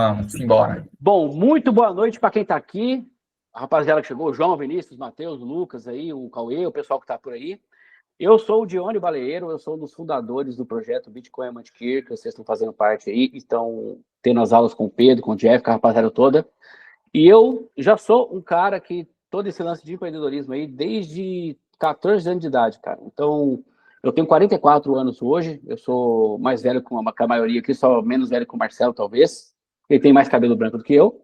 Vamos embora. Bom, muito boa noite para quem está aqui. A rapaziada que chegou, o João, Vinícius, Matheus, o Lucas aí, o Cauê, o pessoal que está por aí. Eu sou o Dione Baleiro, eu sou um dos fundadores do projeto Bitcoin Amantikir, que vocês estão fazendo parte aí, estão tendo as aulas com o Pedro, com o Jeff, com a rapaziada toda. E eu já sou um cara que todo esse lance de empreendedorismo aí desde 14 anos de idade, cara. Então, eu tenho 44 anos hoje, eu sou mais velho com a maioria aqui, só menos velho que o Marcelo, talvez. Ele tem mais cabelo branco do que eu,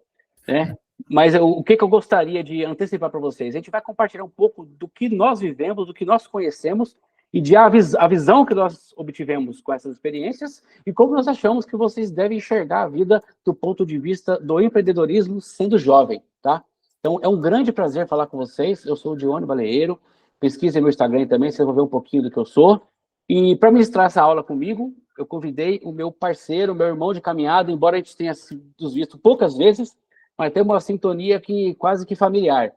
né? Mas o que eu gostaria de antecipar para vocês? A gente vai compartilhar um pouco do que nós vivemos, do que nós conhecemos e de a visão que nós obtivemos com essas experiências e como nós achamos que vocês devem enxergar a vida do ponto de vista do empreendedorismo sendo jovem, tá? Então, é um grande prazer falar com vocês. Eu sou o Dione Baleiro. Pesquisem meu Instagram também, vocês vão ver um pouquinho do que eu sou. E para ministrar essa aula comigo, eu convidei o meu parceiro, meu irmão de caminhada, embora a gente tenha sido visto poucas vezes, mas tem uma sintonia que quase que familiar.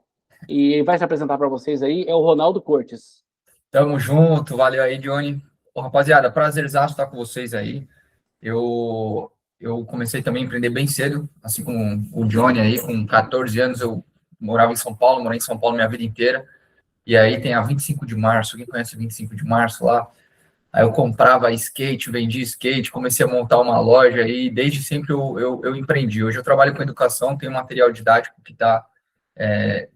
E vai se apresentar para vocês aí, é o Ronaldo Cortes. Tamo junto, valeu aí, Johnny. Ô, rapaziada, prazerzaço estar com vocês aí. Eu comecei também a empreender bem cedo, assim como o Johnny aí, com 14 anos eu morava em São Paulo, morei em São Paulo minha vida inteira. E aí tem a 25 de março, quem conhece 25 de março lá? Aí eu comprava skate, vendia skate, comecei a montar uma loja e desde sempre eu empreendi. Hoje eu trabalho com educação, tenho material didático que está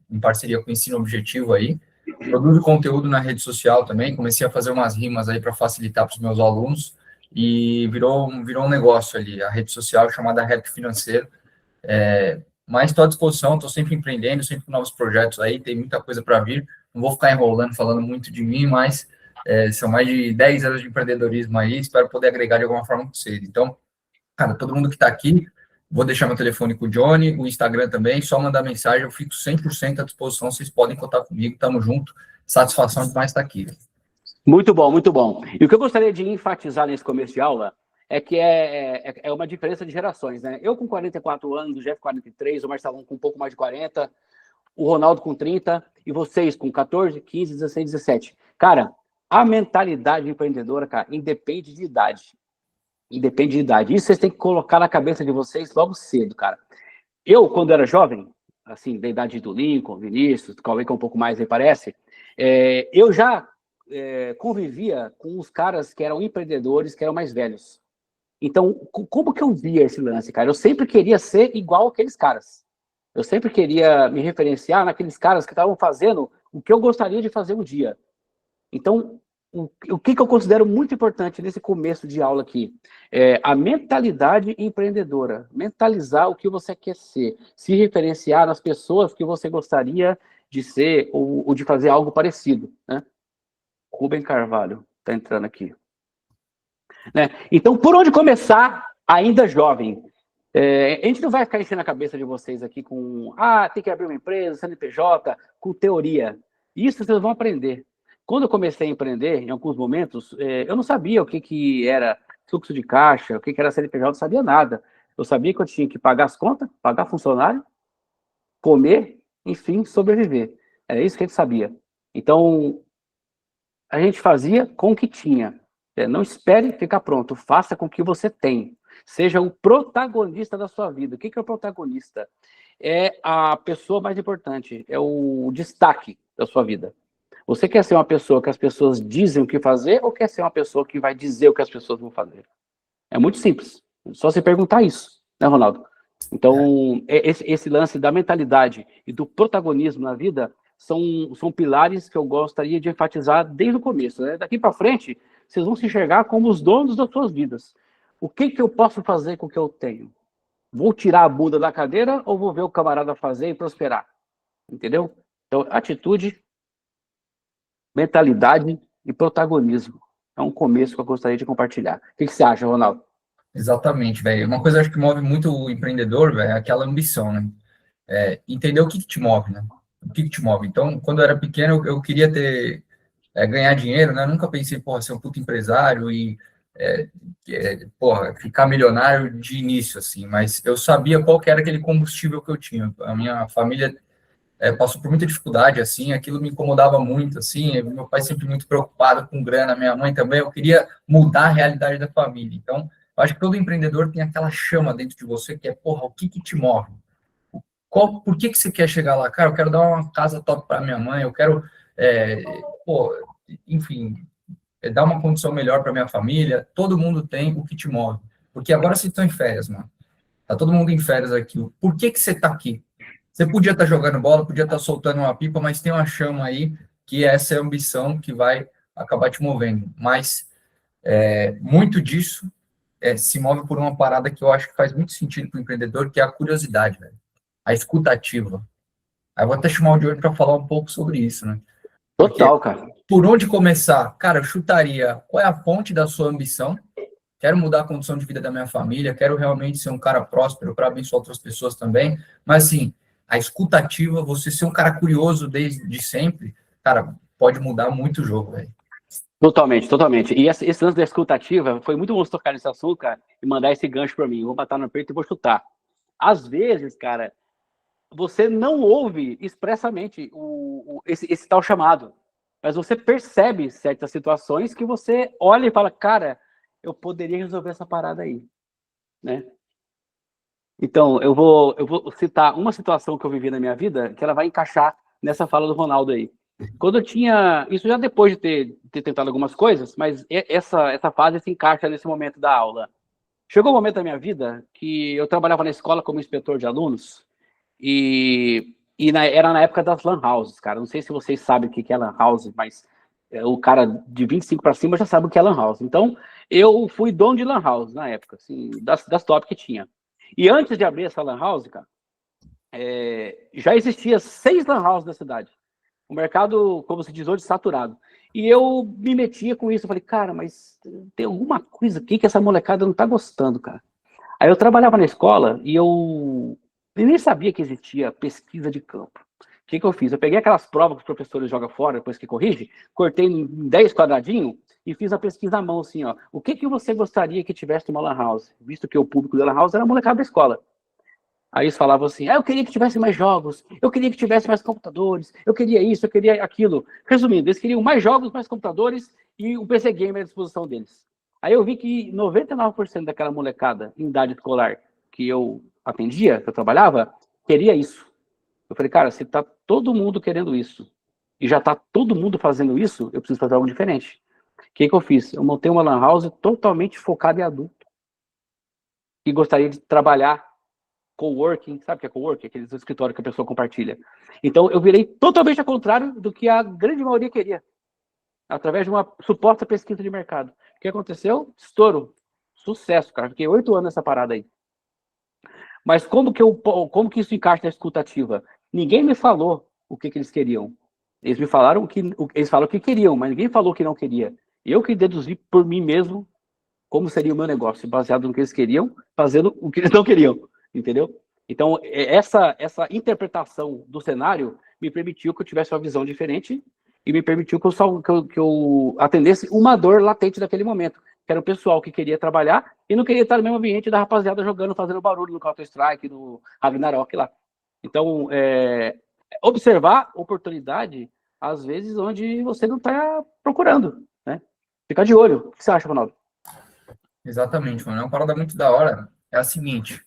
em parceria com o Ensino Objetivo aí. Produzo conteúdo na rede social também, comecei a fazer umas rimas aí para facilitar para os meus alunos e virou um negócio ali, a rede social chamada Rap Financeiro. Mas estou à disposição, estou sempre empreendendo, sempre com novos projetos aí, tem muita coisa para vir. Não vou ficar enrolando, falando muito de mim, mas são mais de 10 anos de empreendedorismo aí, espero poder agregar de alguma forma com vocês. Então, cara, todo mundo que está aqui, vou deixar meu telefone com o Johnny, o Instagram também, só mandar mensagem, eu fico 100% à disposição, vocês podem contar comigo, tamo junto, satisfação demais estar aqui. Muito bom, muito bom. E o que eu gostaria de enfatizar nesse começo de aula é que é uma diferença de gerações, né? Eu com 44 anos, o Jeff 43, o Marcelão com um pouco mais de 40, o Ronaldo com 30, e vocês com 14, 15, 16, 17. Cara, a mentalidade empreendedora, cara, independe de idade. Independe de idade. Isso vocês têm que colocar na cabeça de vocês logo cedo, cara. Eu, quando era jovem, assim, da idade do Lincoln, Vinícius, Cauê, que é um pouco mais aí parece, eu já convivia com os caras que eram empreendedores, que eram mais velhos. Então, como que eu via esse lance, cara? Eu sempre queria ser igual aqueles caras. Eu sempre queria me referenciar naqueles caras que estavam fazendo o que eu gostaria de fazer um dia. Então, o que eu considero muito importante nesse começo de aula aqui é a mentalidade empreendedora. Mentalizar o que você quer ser. Se referenciar nas pessoas que você gostaria de ser ou de fazer algo parecido, né? Rubem Carvalho está entrando aqui. Né? Então, por onde começar, ainda jovem? A gente não vai ficar enchendo a cabeça de vocês aqui com tem que abrir uma empresa, CNPJ, com teoria. Isso vocês vão aprender. Quando eu comecei a empreender, em alguns momentos, eu não sabia o que era fluxo de caixa, o que era CNPJ, eu não sabia nada. Eu sabia que eu tinha que pagar as contas, pagar funcionário, comer, enfim, sobreviver. Era isso que a gente sabia. Então, a gente fazia com o que tinha. Não espere ficar pronto, faça com o que você tem. Seja o protagonista da sua vida. O que é o protagonista? É a pessoa mais importante, é o destaque da sua vida. Você quer ser uma pessoa que as pessoas dizem o que fazer ou quer ser uma pessoa que vai dizer o que as pessoas vão fazer? É muito simples. É só você perguntar isso, né, Ronaldo? Então, esse lance da mentalidade e do protagonismo na vida são pilares que eu gostaria de enfatizar desde o começo. Né? Daqui para frente, vocês vão se enxergar como os donos das suas vidas. O que eu posso fazer com o que eu tenho? Vou tirar a bunda da cadeira ou vou ver o camarada fazer e prosperar? Entendeu? Então, atitude, mentalidade e protagonismo. É um começo que eu gostaria de compartilhar. O que você acha, Ronaldo? Exatamente, velho. Uma coisa acho que move muito o empreendedor, velho, é aquela ambição, né? Entender o que te move, né? O que te move. Então, quando eu era pequeno, eu queria ganhar dinheiro, né? Eu nunca pensei, ser um puto empresário e, ficar milionário de início, assim. Mas eu sabia qual que era aquele combustível que eu tinha. A minha família passou por muita dificuldade, assim, aquilo me incomodava muito, assim. Meu pai sempre muito preocupado com grana, minha mãe também. Eu queria mudar a realidade da família. Então, Eu acho que todo empreendedor tem aquela chama dentro de você que é, porra, o que que te move? Por que que você quer chegar lá? Cara, eu quero dar uma casa top para minha mãe, eu quero, pô, enfim, dar uma condição melhor para minha família. Todo mundo tem o que te move. Porque agora vocês estão em férias, mano. Tá todo mundo em férias aqui. Por que que você tá aqui? Você podia estar jogando bola, podia estar soltando uma pipa, mas tem uma chama aí que essa é a ambição que vai acabar te movendo. Mas muito disso se move por uma parada que eu acho que faz muito sentido para o empreendedor, que é a curiosidade, velho. A escutativa. Aí eu vou até chamar o Diogo para falar um pouco sobre isso, né? Porque Total, cara. por onde começar? Cara, eu chutaria qual é a fonte da sua ambição. Quero mudar a condição de vida da minha família, quero realmente ser um cara próspero para abençoar outras pessoas também. Mas, assim, a escutativa, você ser um cara curioso desde sempre, cara, pode mudar muito o jogo, velho. Totalmente, totalmente. E esse lance da escutativa, foi muito bom você tocar nesse assunto, cara, e mandar esse gancho para mim. Eu vou bater no peito e vou chutar. Às vezes, cara, você não ouve expressamente esse tal chamado, mas você percebe certas situações que você olha e fala, cara, eu poderia resolver essa parada aí, né? Então, eu vou citar uma situação que eu vivi na minha vida que ela vai encaixar nessa fala do Ronaldo aí. Quando eu tinha, isso já depois de ter tentado algumas coisas, mas essa fase se encaixa nesse momento da aula. Chegou um momento da minha vida que eu trabalhava na escola como inspetor de alunos era na época das lan houses, cara. Não sei se vocês sabem o que é lan house, mas o cara de 25 para cima já sabe o que é lan house. Então, eu fui dono de lan house na época, assim, das top que tinha. E antes de abrir essa lan house, cara, já existia 6 lan houses na cidade. O mercado, como se diz hoje, saturado. E eu me metia com isso. Eu falei, cara, mas tem alguma coisa aqui que essa molecada não tá gostando, cara. Aí eu trabalhava na escola e eu nem sabia que existia pesquisa de campo. O que eu fiz? Eu peguei aquelas provas que os professores jogam fora depois que corrige, cortei em 10 quadradinhos e fiz a pesquisa à mão, assim, ó. O que você gostaria que tivesse uma lan house? Visto que o público da lan house era a molecada da escola. Aí eles falavam assim, eu queria que tivesse mais jogos, eu queria que tivesse mais computadores, eu queria isso, eu queria aquilo. Resumindo, eles queriam mais jogos, mais computadores e o PC Gamer à disposição deles. Aí eu vi que 99% daquela molecada em idade escolar que eu atendia, que eu trabalhava, queria isso. Eu falei, cara, se tá todo mundo querendo isso e já tá todo mundo fazendo isso, eu preciso fazer algo diferente. O que eu fiz? Eu montei uma lan house totalmente focada em adulto e gostaria de trabalhar coworking, sabe o que é coworking? Aqueles escritórios que a pessoa compartilha. Então, eu virei totalmente ao contrário do que a grande maioria queria, através de uma suposta pesquisa de mercado. O que aconteceu? Estouro. Sucesso, cara. Fiquei 8 anos nessa parada aí. Mas como que isso encaixa na escutativa? Ninguém me falou o que eles queriam. Eles me falaram eles falaram o que queriam, mas ninguém falou o que não queria. Eu que deduzi por mim mesmo como seria o meu negócio, baseado no que eles queriam, fazendo o que eles não queriam. Entendeu? Então, essa interpretação do cenário me permitiu que eu tivesse uma visão diferente e me permitiu que eu atendesse uma dor latente daquele momento, que era o pessoal que queria trabalhar e não queria estar no mesmo ambiente da rapaziada jogando, fazendo barulho no Counter-Strike, no Ragnarok lá. Então, observar oportunidade, às vezes, onde você não está procurando, né? Ficar de olho. O que você acha, Ronaldo? Exatamente, mano. É uma parada muito da hora. É a seguinte,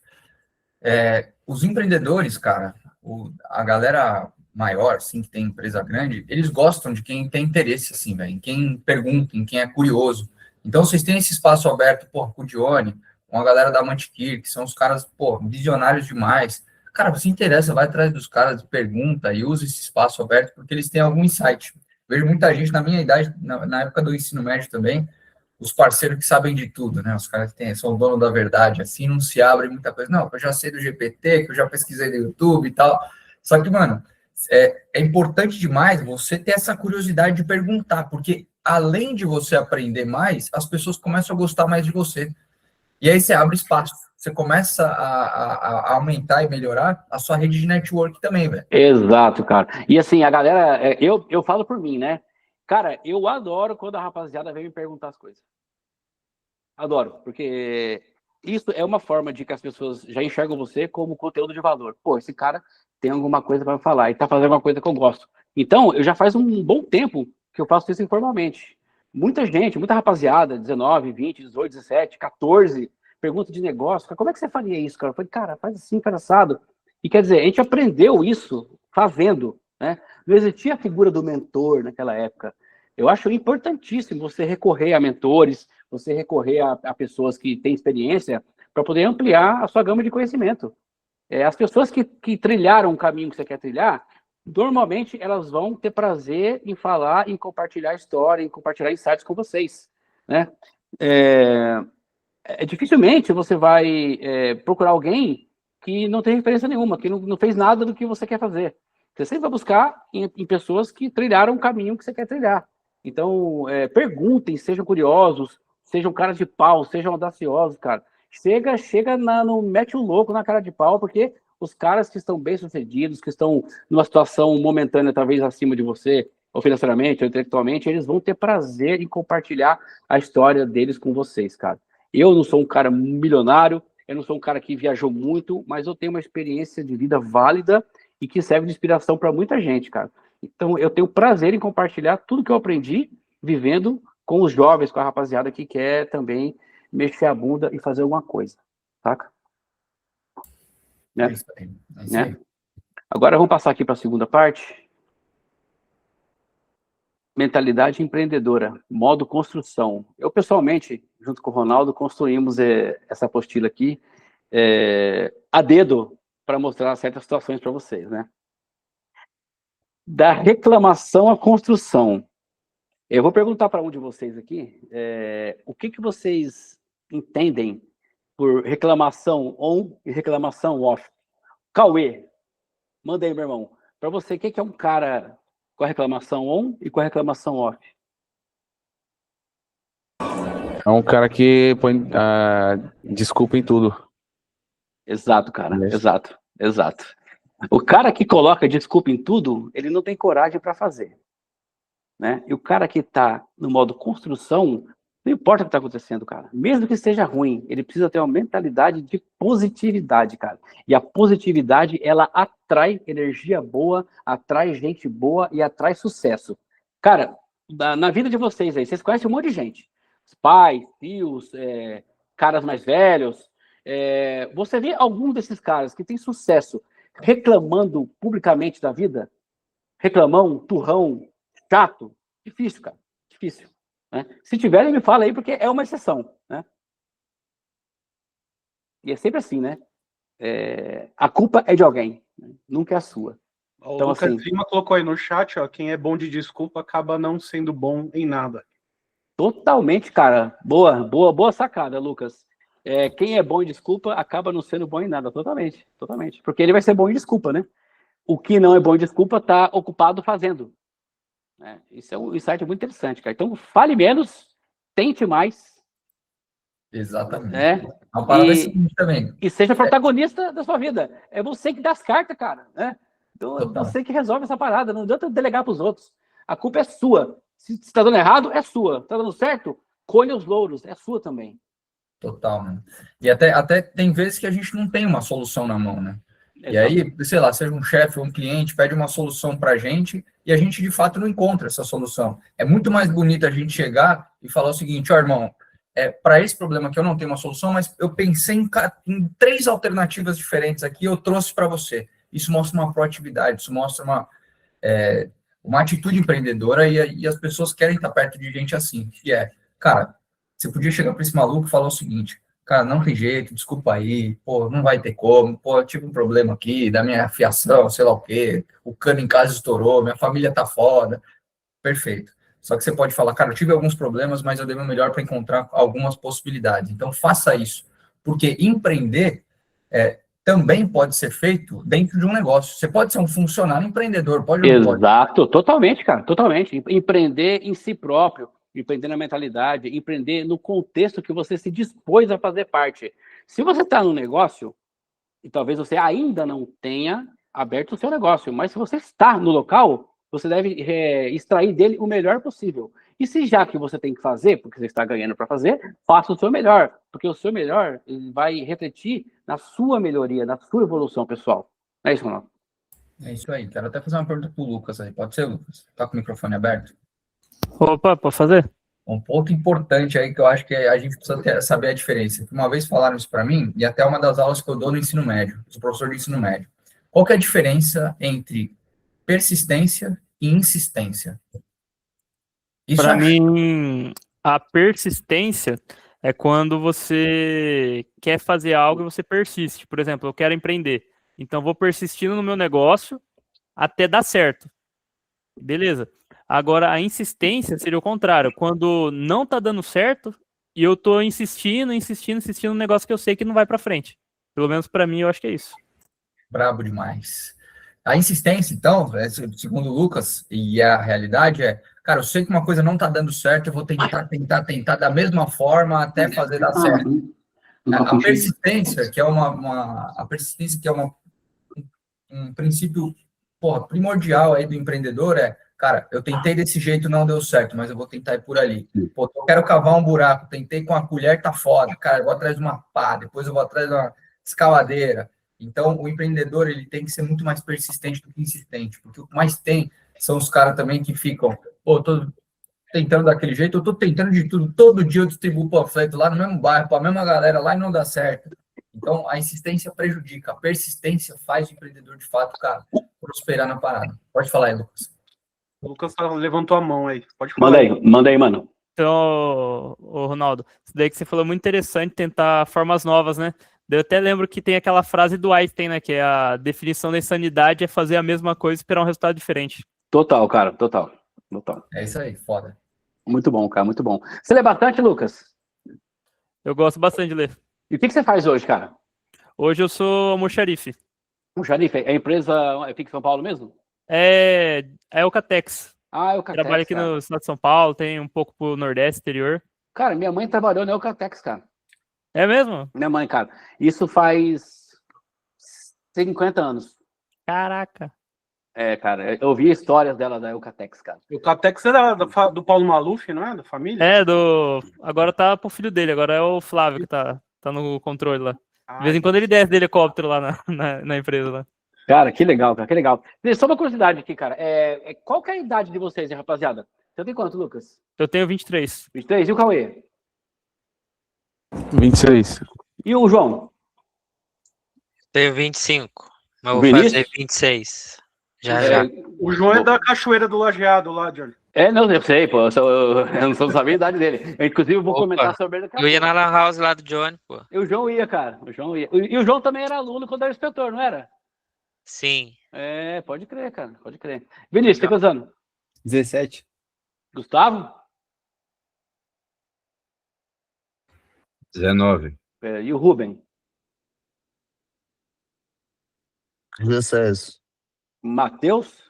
os empreendedores, cara, a galera maior, assim, que tem empresa grande, eles gostam de quem tem interesse, assim, velho, em quem pergunta, em quem é curioso. Então, vocês têm esse espaço aberto, pô, com o Dione, com a galera da Mantiqueira, que são os caras, pô, visionários demais. Cara, você interessa, vai atrás dos caras, pergunta e usa esse espaço aberto, porque eles têm algum insight. Vejo muita gente na minha idade, na época do ensino médio também, os parceiros que sabem de tudo, né? Os caras que são dono da verdade, assim, não se abre muita coisa. Não, eu já sei do GPT, que eu já pesquisei no YouTube e tal. Só que, mano, é importante demais você ter essa curiosidade de perguntar, porque além de você aprender mais, as pessoas começam a gostar mais de você. E aí você abre espaço. Você começa a aumentar e melhorar a sua rede de network também, velho. Exato, cara. E assim, a galera, eu falo por mim, né? Cara, eu adoro quando a rapaziada vem me perguntar as coisas. Adoro, porque isso é uma forma de que as pessoas já enxergam você como conteúdo de valor. Pô, esse cara tem alguma coisa para falar e tá fazendo uma coisa que eu gosto. Então, eu já faz um bom tempo que eu faço isso informalmente. Muita gente, muita rapaziada, 19, 20, 18, 17, 14, pergunta de negócio, cara, como é que você faria isso, cara? Eu falei, cara, faz assim, faz assado. E quer dizer, a gente aprendeu isso fazendo, né? Não existia a figura do mentor naquela época. Eu acho importantíssimo você recorrer a mentores, você recorrer a pessoas que têm experiência para poder ampliar a sua gama de conhecimento. As pessoas que trilharam o caminho que você quer trilhar, normalmente elas vão ter prazer em falar, em compartilhar história, em compartilhar insights com vocês, né? Dificilmente você vai procurar alguém que não tem referência nenhuma, que não fez nada do que você quer fazer. Você sempre vai buscar em pessoas que trilharam o caminho que você quer trilhar. Então, perguntem, sejam curiosos, sejam caras de pau, sejam audaciosos, cara. Mete o louco na cara de pau, porque os caras que estão bem-sucedidos, que estão numa situação momentânea, talvez acima de você, ou financeiramente, ou intelectualmente, eles vão ter prazer em compartilhar a história deles com vocês, cara. Eu não sou um cara milionário, eu não sou um cara que viajou muito, mas eu tenho uma experiência de vida válida e que serve de inspiração para muita gente, cara. Então, eu tenho prazer em compartilhar tudo que eu aprendi vivendo com os jovens, com a rapaziada que quer também mexer a bunda e fazer alguma coisa, saca? Né? É isso aí. É isso aí. Agora vamos passar aqui para a segunda parte. Mentalidade empreendedora, modo construção. Eu, pessoalmente, junto com o Ronaldo, construímos essa apostila aqui a dedo para mostrar certas situações para vocês, né? Da reclamação à construção. Eu vou perguntar para um de vocês aqui o que vocês entendem por reclamação on e reclamação off. Cauê, manda aí, meu irmão. Para você, o que é um cara com a reclamação on e com a reclamação off? É um cara que põe desculpa em tudo. Exato, cara. Exato. O cara que coloca desculpa em tudo, ele não tem coragem para fazer, né? E o cara que está no modo construção, não importa o que está acontecendo, cara. Mesmo que seja ruim, ele precisa ter uma mentalidade de positividade, cara. E a positividade, ela atrai energia boa, atrai gente boa e atrai sucesso. Cara, na vida de vocês aí, vocês conhecem um monte de gente. Pais, tios, caras mais velhos. Você vê algum desses caras que tem sucesso reclamando publicamente da vida? Reclamão, turrão, chato? Difícil, cara. Difícil. Né? Se tiverem, me fala aí, porque é uma exceção. Né? E é sempre assim, né? A culpa é de alguém, né? Nunca é a sua. O então, Lucas assim, Lima colocou aí no chat, ó, quem é bom de desculpa acaba não sendo bom em nada. Totalmente, cara. Boa sacada, Lucas. Quem é bom em desculpa acaba não sendo bom em nada. Totalmente. Porque ele vai ser bom em desculpa, né? O que não é bom em desculpa está ocupado fazendo. Isso é um insight muito interessante, cara. Então, fale menos, tente mais. Exatamente. É uma parada seguinte também. E seja protagonista da sua vida. É você que dá as cartas, cara. Né? Então, é você que resolve essa parada. Não adianta delegar para os outros. A culpa é sua. Se está dando errado, é sua. Está dando certo, colhe os louros. É sua também. Total, mano. E até tem vezes que a gente não tem uma solução na mão, né? E aí, sei lá, seja um chefe ou um cliente, pede uma solução para a gente e a gente, de fato, não encontra essa solução. É muito mais bonito a gente chegar e falar o seguinte, ó, irmão, para esse problema aqui eu não tenho uma solução, mas eu pensei em 3 alternativas diferentes aqui e eu trouxe para você. Isso mostra uma proatividade, isso mostra uma atitude empreendedora e as pessoas querem estar perto de gente assim, que cara, você podia chegar para esse maluco e falar o seguinte, cara, não tem jeito, desculpa aí, pô, não vai ter como, pô, eu tive um problema aqui da minha fiação, sei lá o quê, o cano em casa estourou, minha família tá foda, perfeito. Só que você pode falar, cara, eu tive alguns problemas, mas eu dei o melhor para encontrar algumas possibilidades. Então, faça isso, porque empreender também pode ser feito dentro de um negócio. Você pode ser um funcionário empreendedor, pode ou não pode? Exato, totalmente, cara, totalmente. Empreender em si próprio, empreender na mentalidade, empreender no contexto que você se dispôs a fazer parte. Se você está no negócio, e talvez você ainda não tenha aberto o seu negócio, mas se você está no local, você deve extrair dele o melhor possível. E se já que você tem que fazer, porque você está ganhando para fazer, faça o seu melhor, porque o seu melhor vai refletir na sua melhoria, na sua evolução pessoal. É isso, Ronaldo? É isso aí. Quero até fazer uma pergunta para o Lucas aí. Pode ser, Lucas? Tá com o microfone aberto? Opa, pode fazer? Um ponto importante aí que eu acho que a gente precisa saber a diferença. Uma vez falaram isso para mim, e até uma das aulas que eu dou no ensino médio, sou professor de ensino médio. Qual que é a diferença entre persistência e insistência? Isso Para é mim, a persistência é quando você quer fazer algo e você persiste. Por exemplo, eu quero empreender. Então, vou persistindo no meu negócio até dar certo. Beleza. Agora, a insistência seria o contrário. Quando não tá dando certo e eu tô insistindo, insistindo, insistindo no negócio que eu sei que não vai para frente. Pelo menos para mim, eu acho que é isso. brabo demais. A insistência, então, segundo o Lucas, e a realidade é, cara, eu sei que uma coisa não está dando certo, eu vou tentar da mesma forma até fazer dar certo. A persistência, que é a persistência que é um princípio, porra, primordial aí do empreendedor é, cara, eu tentei desse jeito, não deu certo, mas eu vou tentar ir por ali. Pô, eu quero cavar um buraco, tentei com a colher, tá foda. Cara, eu vou atrás de uma pá, depois eu vou atrás de uma escavadeira. Então, o empreendedor, ele tem que ser muito mais persistente do que insistente, porque o que mais tem são os caras também que ficam, pô, tô tentando daquele jeito, eu tô tentando de tudo, todo dia eu distribuo panfleto lá no mesmo bairro, para a mesma galera lá e não dá certo. Então, a insistência prejudica, a persistência faz o empreendedor, de fato, cara, prosperar na parada. Pode falar aí, Lucas. O Lucas levantou a mão aí. Pode falar. Manda aí, mano. Então, ô Ronaldo, isso daí que você falou é muito interessante, tentar formas novas, né? Eu até lembro que tem aquela frase do Einstein, né? Que é a definição da insanidade é fazer a mesma coisa e esperar um resultado diferente. Total, cara, total. É isso aí, foda. Muito bom, cara, muito bom. Você lê bastante, Lucas? Eu gosto bastante de ler. E o que você faz hoje, cara? Hoje eu sou almoxarife. Um xarife, a empresa fica em São Paulo mesmo? É o Catex. Ah, é o Catex, Trabalho aqui cara. no estado de São Paulo, tem um pouco pro Nordeste, exterior. Cara, minha mãe trabalhou no Eucatex, cara. É mesmo? Minha mãe, cara. Isso faz 50 anos. Caraca. É, cara, eu ouvi histórias dela da Eucatex, cara. O Catex era do Paulo Maluf, não é? Da família? Agora tá pro filho dele, agora é o Flávio que tá no controle lá. Ah, De vez em quando ele desce de helicóptero lá na empresa lá. Cara, que legal, cara, que legal. Só uma curiosidade aqui, cara. Qual que é a idade de vocês, hein, rapaziada? Você tem quanto, Lucas? Eu tenho 23. 23? E o Cauê? 26. E o João? Tenho 25, mas O vou Vinícius? fazer 26. Já. O João é da Cachoeira do Lajeado lá, Johnny. Não, eu sei, pô. Eu não sabia a idade dele. Eu, inclusive, vou Opa, comentar sobre ele. Eu ia na Lan House lá do Johnny, pô. E o João ia, cara. O João ia. E o João também era aluno quando era inspetor, não era? Sim. Pode crer, cara. Pode crer. Vinícius, tem quantos anos? 17. Gustavo? 19. E o Ruben? 16. Matheus?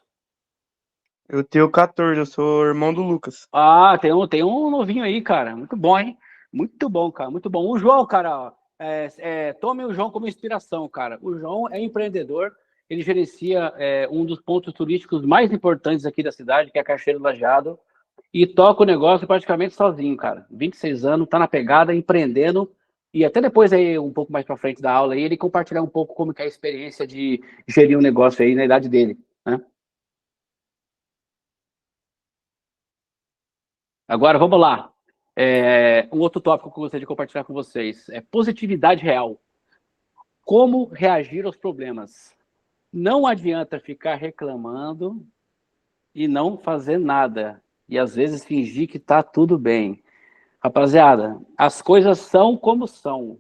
Eu tenho 14, eu sou irmão do Lucas. Ah, tem um novinho aí, cara. Muito bom, hein? Muito bom, cara. Muito bom. O João, cara, ó, tome o João como inspiração, cara. O João é empreendedor. Ele gerencia um dos pontos turísticos mais importantes aqui da cidade, que é a Cachoeira do Lajeado, e toca o negócio praticamente sozinho, cara. 26 anos, tá na pegada, empreendendo, e até depois aí, um pouco mais pra frente da aula aí, ele compartilhar um pouco como que é a experiência de gerir um negócio aí na idade dele, né? Agora, vamos lá. Um outro tópico que eu gostaria de compartilhar com vocês é positividade real. Como reagir aos problemas? Não adianta ficar reclamando e não fazer nada. E às vezes fingir que tá tudo bem. Rapaziada, as coisas são como são.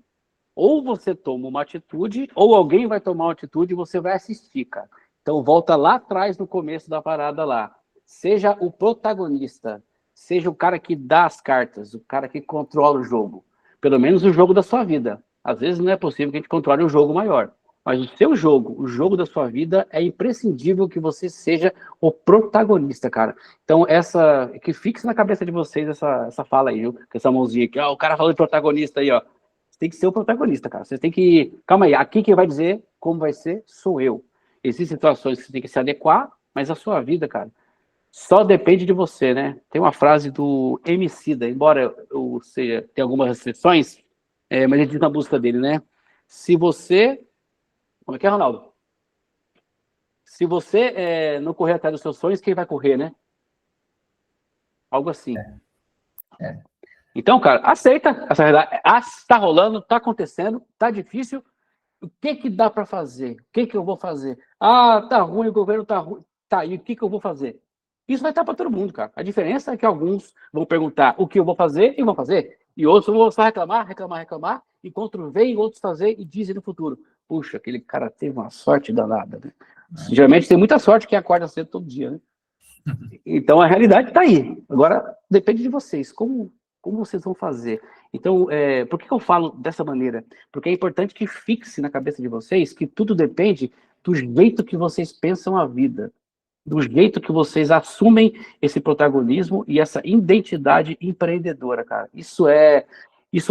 Ou você toma uma atitude, ou alguém vai tomar uma atitude e você vai assistir, cara. Então volta lá atrás no começo da parada lá. Seja o protagonista. Seja o cara que dá as cartas, o cara que controla o jogo. Pelo menos o jogo da sua vida. Às vezes não é possível que a gente controle o jogo maior. Mas o seu jogo, o jogo da sua vida, é imprescindível que você seja o protagonista, cara. Então, que fixe na cabeça de vocês essa fala aí, viu? Com essa mãozinha aqui. Ó, o cara falou de protagonista aí, ó. Você tem que ser o protagonista, cara. Você tem que... Calma aí, aqui quem vai dizer como vai ser sou eu. Existem situações que você tem que se adequar, mas a sua vida, cara, só depende de você, né? Tem uma frase do Emicida, embora tenha algumas restrições, mas ele diz na música dele, né? Se você... Como é que é, Ronaldo? Se você não correr atrás dos seus sonhos, quem vai correr, né? Algo assim. É. Então, cara, aceita essa realidade. Tá rolando, tá acontecendo, tá difícil. O que dá para fazer? O que eu vou fazer? Tá ruim, o governo tá ruim. Tá aí, o que eu vou fazer? Isso vai estar para todo mundo, cara. A diferença é que alguns vão perguntar o que eu vou fazer e vão fazer. E outros vão só reclamar, enquanto veem outros fazer e dizem no futuro: puxa, aquele cara teve uma sorte danada, né? Geralmente tem muita sorte quem acorda cedo todo dia, né? Então a realidade está aí. Agora depende de vocês. Como vocês vão fazer? Então, por que eu falo dessa maneira? Porque é importante que fixe na cabeça de vocês que tudo depende do jeito que vocês pensam a vida, do jeito que vocês assumem esse protagonismo e essa identidade empreendedora, cara. Isso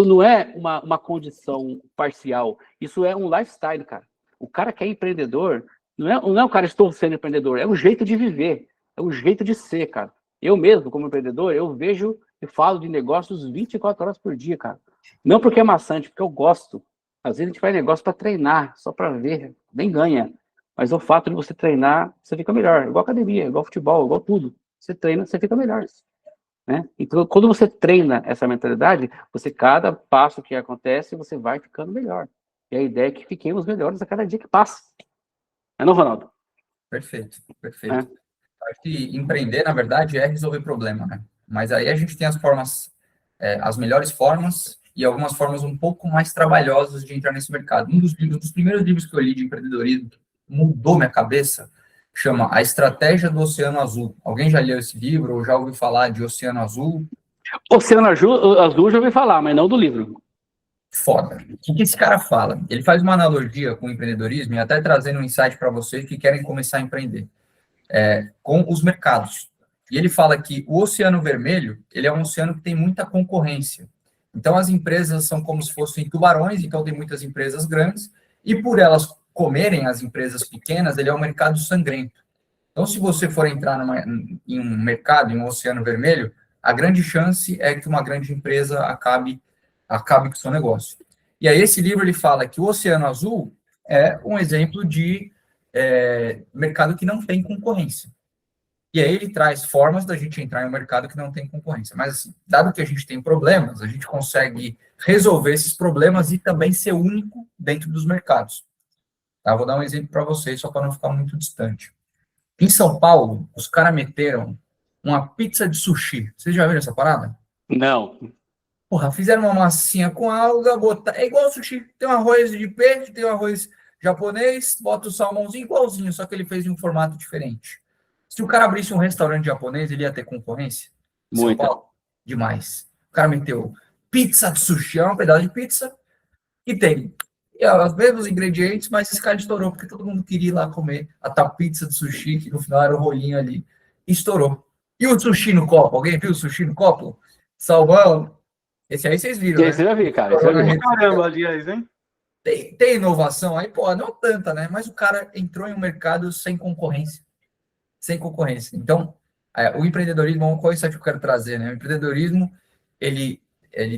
não é uma condição parcial, isso é um lifestyle, cara. O cara que é empreendedor, não é o cara estou sendo empreendedor, é um jeito de viver, é um jeito de ser, cara. Eu mesmo, como empreendedor, eu vejo e falo de negócios 24 horas por dia, cara. Não porque é maçante, porque eu gosto. Às vezes a gente faz negócio para treinar, só para ver, nem ganha. Mas o fato de você treinar, você fica melhor. Igual academia, igual futebol, igual tudo. Você treina, você fica melhor. Né? Então, quando você treina essa mentalidade, cada passo que acontece, você vai ficando melhor. E a ideia é que fiquemos melhores a cada dia que passa. Não, Ronaldo? Perfeito. Acho que empreender, na verdade, é resolver problema, né? Mas aí a gente tem as formas, as melhores formas e algumas formas um pouco mais trabalhosas de entrar nesse mercado. Um dos primeiros livros que eu li de empreendedorismo que mudou minha cabeça chama A Estratégia do Oceano Azul. Alguém já leu esse livro ou já ouviu falar de Oceano Azul? Oceano Azul já ouvi falar, mas não do livro. Foda. O que esse cara fala? Ele faz uma analogia com o empreendedorismo e até trazendo um insight para vocês que querem começar a empreender. Com os mercados. E ele fala que o Oceano Vermelho, ele é um oceano que tem muita concorrência. Então, as empresas são como se fossem tubarões, então tem muitas empresas grandes, e por elas comerem as empresas pequenas, ele é um mercado sangrento. Então, se você for entrar em um mercado, em um Oceano Vermelho, a grande chance é que uma grande empresa acabe com o seu negócio. E aí, esse livro, ele fala que o Oceano Azul é um exemplo de mercado que não tem concorrência. E aí ele traz formas da gente entrar em um mercado que não tem concorrência. Mas, assim, dado que a gente tem problemas, a gente consegue resolver esses problemas e também ser único dentro dos mercados. Tá? Vou dar um exemplo para vocês, só para não ficar muito distante. Em São Paulo, os caras meteram uma pizza de sushi. Vocês já viram essa parada? Não. Porra, fizeram uma massinha com alga, é igual sushi. Tem um arroz de peixe, tem um arroz japonês, bota o salmãozinho igualzinho, só que ele fez em um formato diferente. Se o cara abrisse um restaurante japonês, ele ia ter concorrência? Muito. São Paulo? Demais. O cara meteu pizza de sushi, é um pedaço de pizza, e tem os mesmos ingredientes, mas esse cara estourou, porque todo mundo queria ir lá comer a tal pizza de sushi, que no final era o rolinho ali, e estourou. E o sushi no copo? Alguém viu o sushi no copo? Salmão? Esse aí vocês viram, né? Esse eu já vi, cara. Esse eu já vi. Caramba, aliás, hein? Tem inovação aí? Pô, não tanta, né? Mas o cara entrou em um mercado sem concorrência. Sem concorrência. Então, o empreendedorismo, qual é isso que eu quero trazer, né? O empreendedorismo, ele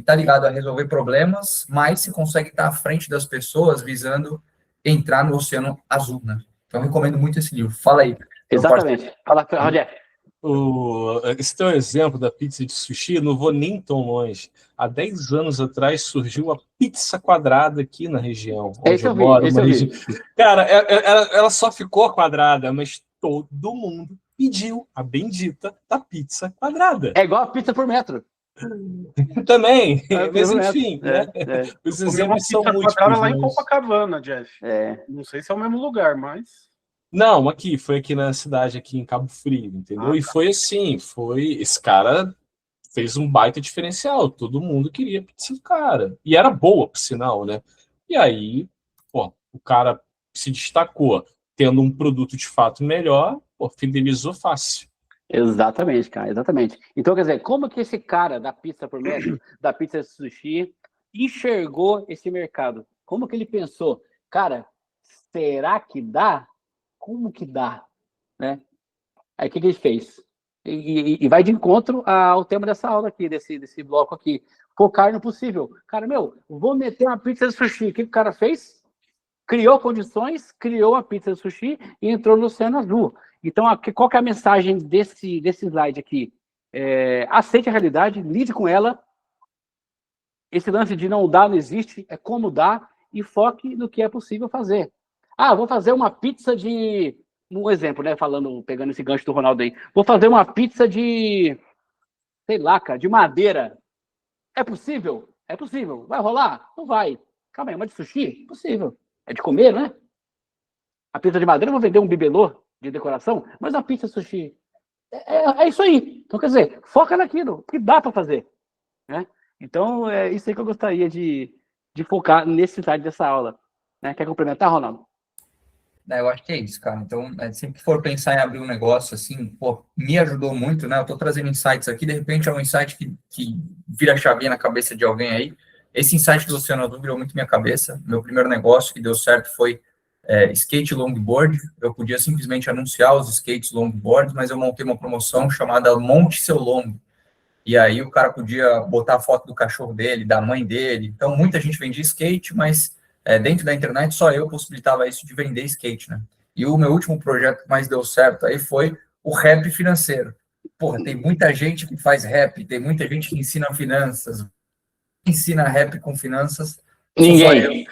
tá ligado a resolver problemas, mas se consegue estar à frente das pessoas visando entrar no Oceano Azul, né? Então, eu recomendo muito esse livro. Fala aí. Exatamente. Fala, Rogério. Esse teu exemplo da pizza de sushi, não vou nem tão longe. Há 10 anos atrás surgiu a pizza quadrada aqui na região onde eu moro. Cara, ela só ficou quadrada, mas todo mundo pediu a bendita da pizza quadrada. É igual a pizza por metro. Também, mas enfim, né? Os exemplos são muitos. Lá em Copacabana, Jeff. Não sei se é o mesmo lugar, mas... Não, foi aqui na cidade, aqui em Cabo Frio, entendeu? E foi assim, esse cara fez um baita diferencial, todo mundo queria pizza do cara, e era boa, por sinal, né? E aí, pô, o cara se destacou, tendo um produto de fato melhor, pô, fidelizou fácil. Exatamente, cara, exatamente. Então, quer dizer, como que esse cara da pizza por metro, da pizza de sushi, enxergou esse mercado? Como que ele pensou? Cara, será que dá? Como que dá? Né? Aí o que ele fez? E vai de encontro ao tema dessa aula aqui, desse bloco aqui. Focar no possível. Cara, vou meter uma pizza de sushi. O que o cara fez? Criou condições, criou a pizza de sushi e entrou no Oceano Azul. Então, qual que é a mensagem desse slide aqui? aceite a realidade, lide com ela. Esse lance de não dá, não existe, é como dá, e foque no que é possível fazer. Vou fazer uma pizza de... Um exemplo, né? Pegando esse gancho do Ronaldo aí. Vou fazer uma pizza de... Sei lá, cara, de madeira. É possível? É possível. Vai rolar? Não vai. Calma aí, uma de sushi? Possível. É de comer, né? A pizza de madeira, eu vou vender um bibelô de decoração, mas a pizza sushi... É isso aí. Então, quer dizer, foca naquilo que dá para fazer, né? Então, é isso aí que eu gostaria de focar nesse slide dessa aula. Né? Quer complementar, Ronaldo? Eu acho que é isso, cara. Então, sempre que for pensar em abrir um negócio, assim, pô, me ajudou muito, né? Eu tô trazendo insights aqui, de repente é um insight que vira a chavinha na cabeça de alguém aí. Esse insight do Oceano Azul virou muito minha cabeça. Meu primeiro negócio que deu certo foi skate longboard. Eu podia simplesmente anunciar os skates longboard, mas eu montei uma promoção chamada Monte Seu Longo. E aí o cara podia botar a foto do cachorro dele, da mãe dele. Então, muita gente vendia skate, mas dentro da internet só eu possibilitava isso de vender skate, né? E o meu último projeto que mais deu certo aí foi o rap financeiro. Porra, tem muita gente que faz rap, tem muita gente que ensina finanças, ensina rap com finanças. Ninguém.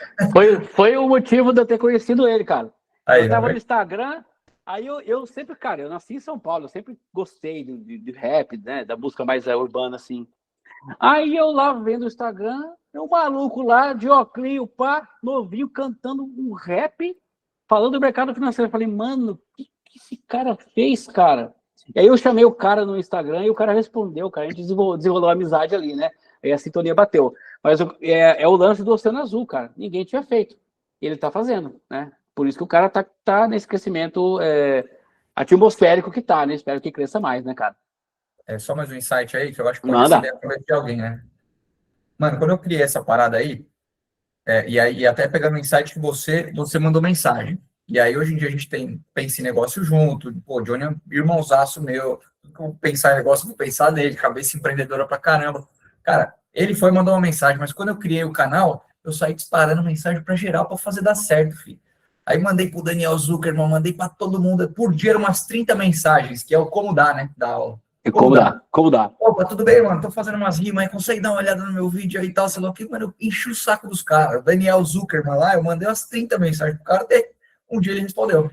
Foi o motivo de eu ter conhecido ele, cara. Aí, eu tava no Instagram, aí eu sempre, cara, eu nasci em São Paulo, eu sempre gostei de rap, né, da música mais urbana, assim. Aí eu lá vendo o Instagram, um maluco lá, de óculos, pá, novinho, cantando um rap, falando do mercado financeiro. Eu falei, mano, o que esse cara fez, cara? E aí eu chamei o cara no Instagram e o cara respondeu, cara, a gente desenrolou a amizade ali, né? Aí a sintonia bateu. Mas é o lance do Oceano Azul, cara. Ninguém tinha feito. Ele tá fazendo, né? Por isso que o cara tá nesse crescimento atmosférico que tá, né? Espero que cresça mais, né, cara? Só mais um insight aí, que eu acho que pode ser ideia de alguém, né? Mano, quando eu criei essa parada aí, e até pegando o insight que você mandou mensagem. E aí, hoje em dia, a gente pensa em negócio junto. Pô, Johnny é um irmãozaço meu. Pensar em negócio, vou pensar nele. Cabeça empreendedora pra caramba. Cara, ele foi mandar uma mensagem, mas quando eu criei o canal, eu saí disparando mensagem pra geral pra fazer dar certo, filho. Aí mandei pro Daniel Zuckerman, mandei pra todo mundo. Por dia, eram umas 30 mensagens, que é o como dá, né? Da aula. Como dá? Opa, tudo bem, mano? Tô fazendo umas rimas aí, consegue dar uma olhada no meu vídeo aí e tal, sei lá o que, mano, eu enchi o saco dos caras. O Daniel Zuckerman lá, eu mandei umas 30 mensagens pro cara, até um dia ele respondeu.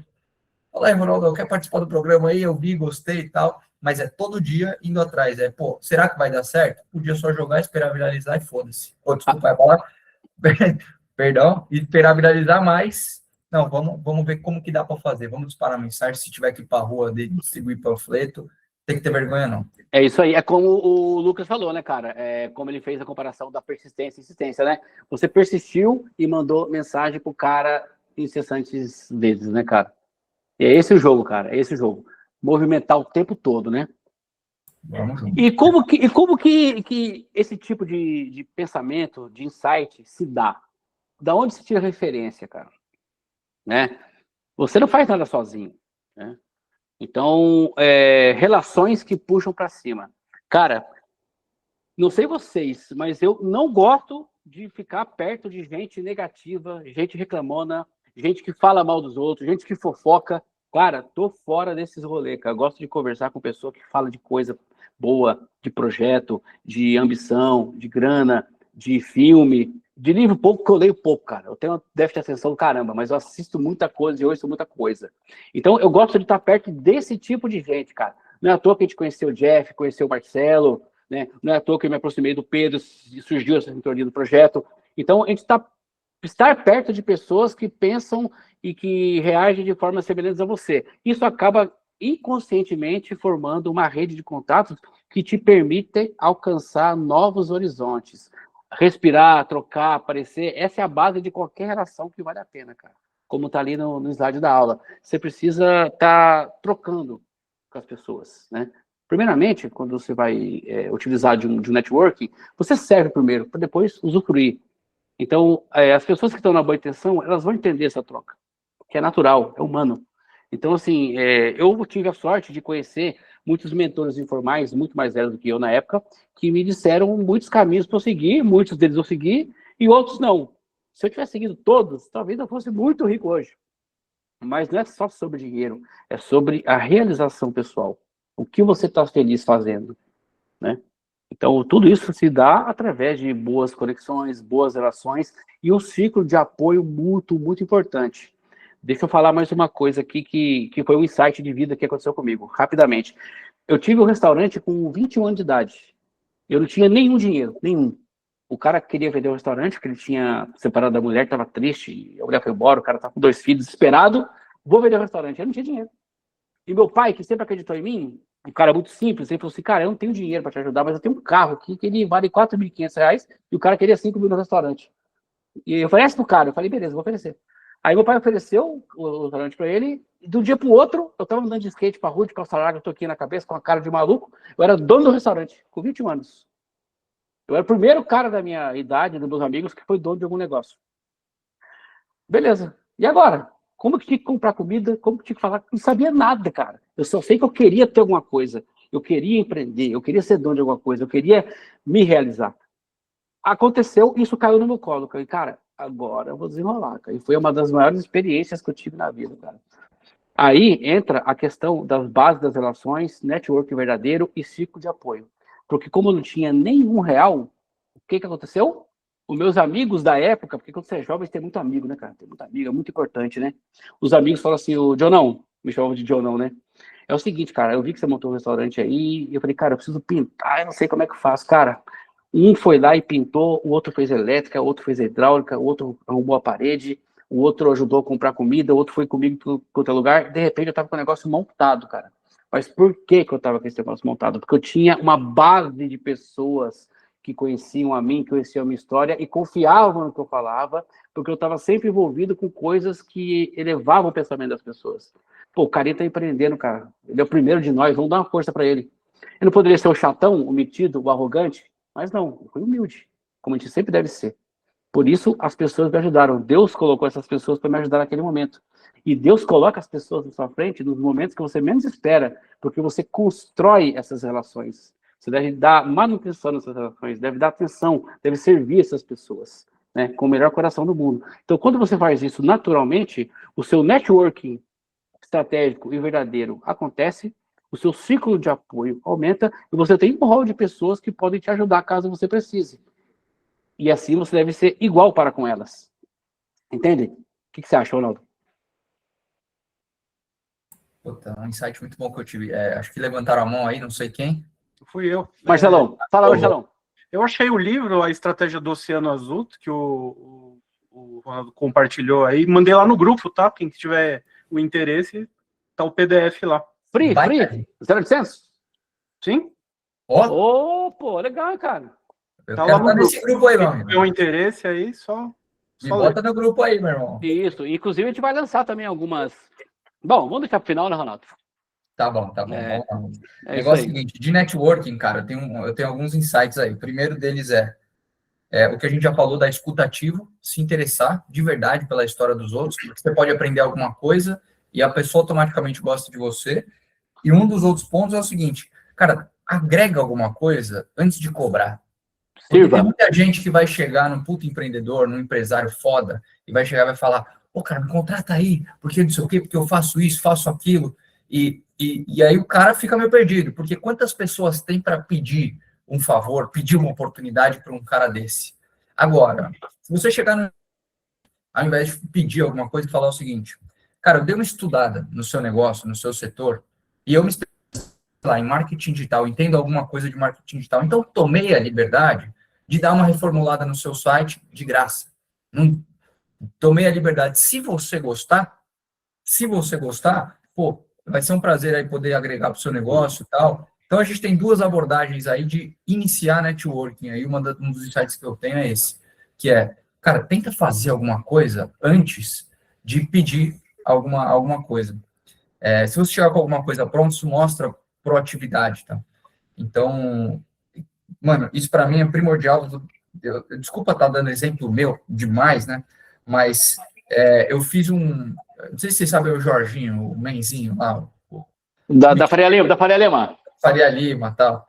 Fala aí, Ronaldo, quer participar do programa aí? Eu vi, gostei e tal, mas é todo dia indo atrás. Pô, será que vai dar certo? Podia só jogar, esperar viralizar e foda-se. Pô, desculpa, vai falar. Perdão, esperar viralizar, mas não, vamos ver como que dá pra fazer. Vamos disparar mensagem, se tiver que ir pra rua distribuir panfleto, tem que ter vergonha, não. É isso aí, é como o Lucas falou, né, cara? Como ele fez a comparação da persistência e insistência, né? Você persistiu e mandou mensagem pro cara incessantes vezes, né, cara? E é esse o jogo, cara, é esse o jogo. Movimentar o tempo todo, né? Vamos junto. E como que esse tipo de pensamento, de insight, se dá? Da onde se tira referência, cara? Né? Você não faz nada sozinho, né? Então, relações que puxam para cima. Cara, não sei vocês, mas eu não gosto de ficar perto de gente negativa, gente reclamona, gente que fala mal dos outros, gente que fofoca. Cara, tô fora desses rolês, cara. Gosto de conversar com pessoa que fala de coisa boa, de projeto, de ambição, de grana, de filme, de livro pouco, que eu leio pouco, cara. Eu tenho déficit de atenção do caramba, mas eu assisto muita coisa e ouço muita coisa. Então, eu gosto de estar perto desse tipo de gente, cara. Não é à toa que a gente conheceu o Jeff, conheceu o Marcelo, né? Não é à toa que eu me aproximei do Pedro e surgiu essa sintonia do projeto. Então, a gente estar perto de pessoas que pensam e que reagem de forma semelhante a você. Isso acaba inconscientemente formando uma rede de contatos que te permite alcançar novos horizontes. Respirar, trocar, aparecer, essa é a base de qualquer relação que vale a pena, cara. Como tá ali no slide da aula. Você precisa estar trocando com as pessoas, né? Primeiramente, quando você vai utilizar de um networking, você serve primeiro, para depois usufruir. Então, as pessoas que estão na boa intenção, elas vão entender essa troca, que é natural, é humano. Então, assim, eu tive a sorte de conhecer muitos mentores informais, muito mais velhos do que eu na época, que me disseram muitos caminhos para eu seguir, muitos deles eu segui, e outros não. Se eu tivesse seguido todos, talvez eu fosse muito rico hoje. Mas não é só sobre dinheiro, é sobre a realização pessoal. O que você está feliz fazendo, né? Então, tudo isso se dá através de boas conexões, boas relações e um ciclo de apoio mútuo muito importante. Deixa eu falar mais uma coisa aqui que foi um insight de vida que aconteceu comigo, rapidamente. Eu tive um restaurante com 21 anos de idade. Eu não tinha nenhum dinheiro, nenhum. O cara queria vender o restaurante, porque ele tinha separado da mulher, estava triste, a mulher foi embora, o cara estava com 2 filhos, desesperado, vou vender o restaurante. Eu não tinha dinheiro. E meu pai, que sempre acreditou em mim, um cara muito simples, ele falou assim, cara, eu não tenho dinheiro para te ajudar, mas eu tenho um carro aqui que ele vale R$ 4.500 e o cara queria 5 mil no restaurante. E eu oferece pro cara, eu falei, beleza, vou oferecer. Aí meu pai ofereceu o restaurante para ele, e de um dia pro outro, eu tava andando de skate pra rua, de calça larga, eu toquei na cabeça, com a cara de maluco, eu era dono do restaurante, com 21 anos. Eu era o primeiro cara da minha idade, dos meus amigos, que foi dono de algum negócio. Beleza. E agora? Como que tinha que comprar comida? Como que tinha que falar? Não sabia nada, cara. Eu só sei que eu queria ter alguma coisa. Eu queria empreender, eu queria ser dono de alguma coisa, eu queria me realizar. Aconteceu, isso caiu no meu colo. Eu falei, cara, agora eu vou desenrolar. Cara. E foi uma das maiores experiências que eu tive na vida, cara. Aí entra a questão das bases das relações, network verdadeiro e ciclo de apoio. Porque como eu não tinha nenhum real, o que aconteceu? Os meus amigos da época, porque quando você é jovem, você tem muito amigo, né, cara? Tem muito amigo, é muito importante, né? Os amigos falam assim, o Jonão, me chamavam de Jonão, né? É o seguinte, cara, eu vi que você montou um restaurante aí, e eu falei, cara, eu preciso pintar, eu não sei como é que eu faço. Cara, um foi lá e pintou, o outro fez elétrica, o outro fez hidráulica, o outro arrumou a parede, o outro ajudou a comprar comida, o outro foi comigo para outro lugar. De repente, eu tava com o negócio montado, cara. Mas por que eu tava com esse negócio montado? Porque eu tinha uma base de pessoas que conheciam a mim, conheciam a minha história e confiavam no que eu falava, porque eu estava sempre envolvido com coisas que elevavam o pensamento das pessoas. Pô, o carinha tá empreendendo, cara. Ele é o primeiro de nós, vamos dar uma força para ele. Ele não poderia ser o chatão, o metido, o arrogante, mas não, ele foi humilde, como a gente sempre deve ser. Por isso, as pessoas me ajudaram. Deus colocou essas pessoas para me ajudar naquele momento. E Deus coloca as pessoas na sua frente nos momentos que você menos espera, porque você constrói essas relações. Você deve dar manutenção nessas relações, deve dar atenção, deve servir essas pessoas, né, com o melhor coração do mundo. Então, quando você faz isso naturalmente, o seu networking estratégico e verdadeiro acontece, o seu ciclo de apoio aumenta e você tem um rol de pessoas que podem te ajudar caso você precise. E assim você deve ser igual para com elas. Entende? O que você acha, Ronaldo? Puta, um insight muito bom que eu tive. Acho que levantaram a mão aí, não sei quem. Fui eu. Marcelão, fala, Marcelão. Eu achei o livro, A Estratégia do Oceano Azul, que o Ronaldo compartilhou aí. Mandei lá no grupo, tá? Quem tiver o interesse, tá o PDF lá. Free? 0800? Sim? Ó, Pô, legal, cara. eu Tá quero lá no estar nesse grupo aí, meu Quem amigo. tiver o interesse aí, só Me bota no grupo aí, meu irmão. Isso, inclusive a gente vai lançar também algumas... Bom, vamos deixar pro final, né, Ronaldo? Tá bom. Vamos lá. É O isso negócio é aí. o seguinte, de networking, cara, eu tenho alguns insights aí. O primeiro deles é o que a gente já falou da escutativo, se interessar de verdade pela história dos outros, porque você pode aprender alguma coisa e a pessoa automaticamente gosta de você. E um dos outros pontos é o seguinte, cara, agrega alguma coisa antes de cobrar. Porque tem muita gente que vai chegar num puto empreendedor, num empresário foda, e vai chegar e vai falar, pô, cara, me contrata aí, porque não sei o quê, porque eu faço isso, faço aquilo. E aí o cara fica meio perdido, porque quantas pessoas tem para pedir um favor, pedir uma oportunidade para um cara desse? Agora, se você chegar ao invés de pedir alguma coisa, falar o seguinte, cara, eu dei uma estudada no seu negócio, no seu setor, e eu me lá em marketing digital, entendo alguma coisa de marketing digital, então tomei a liberdade de dar uma reformulada no seu site de graça. Não, tomei a liberdade. Se você gostar, pô, vai ser um prazer aí poder agregar para o seu negócio e tal. Então, a gente tem duas abordagens aí de iniciar networking. Aí, um dos insights que eu tenho é esse, que é, cara, tenta fazer alguma coisa antes de pedir alguma coisa. Se você chegar com alguma coisa pronta, isso mostra proatividade, tá? Então, mano, isso para mim é primordial. Desculpa estar dando exemplo meu demais, né? Mas eu fiz não sei se vocês sabem o Jorginho, o Menzinho lá. Da Faria Lima, Faria Lima, tal.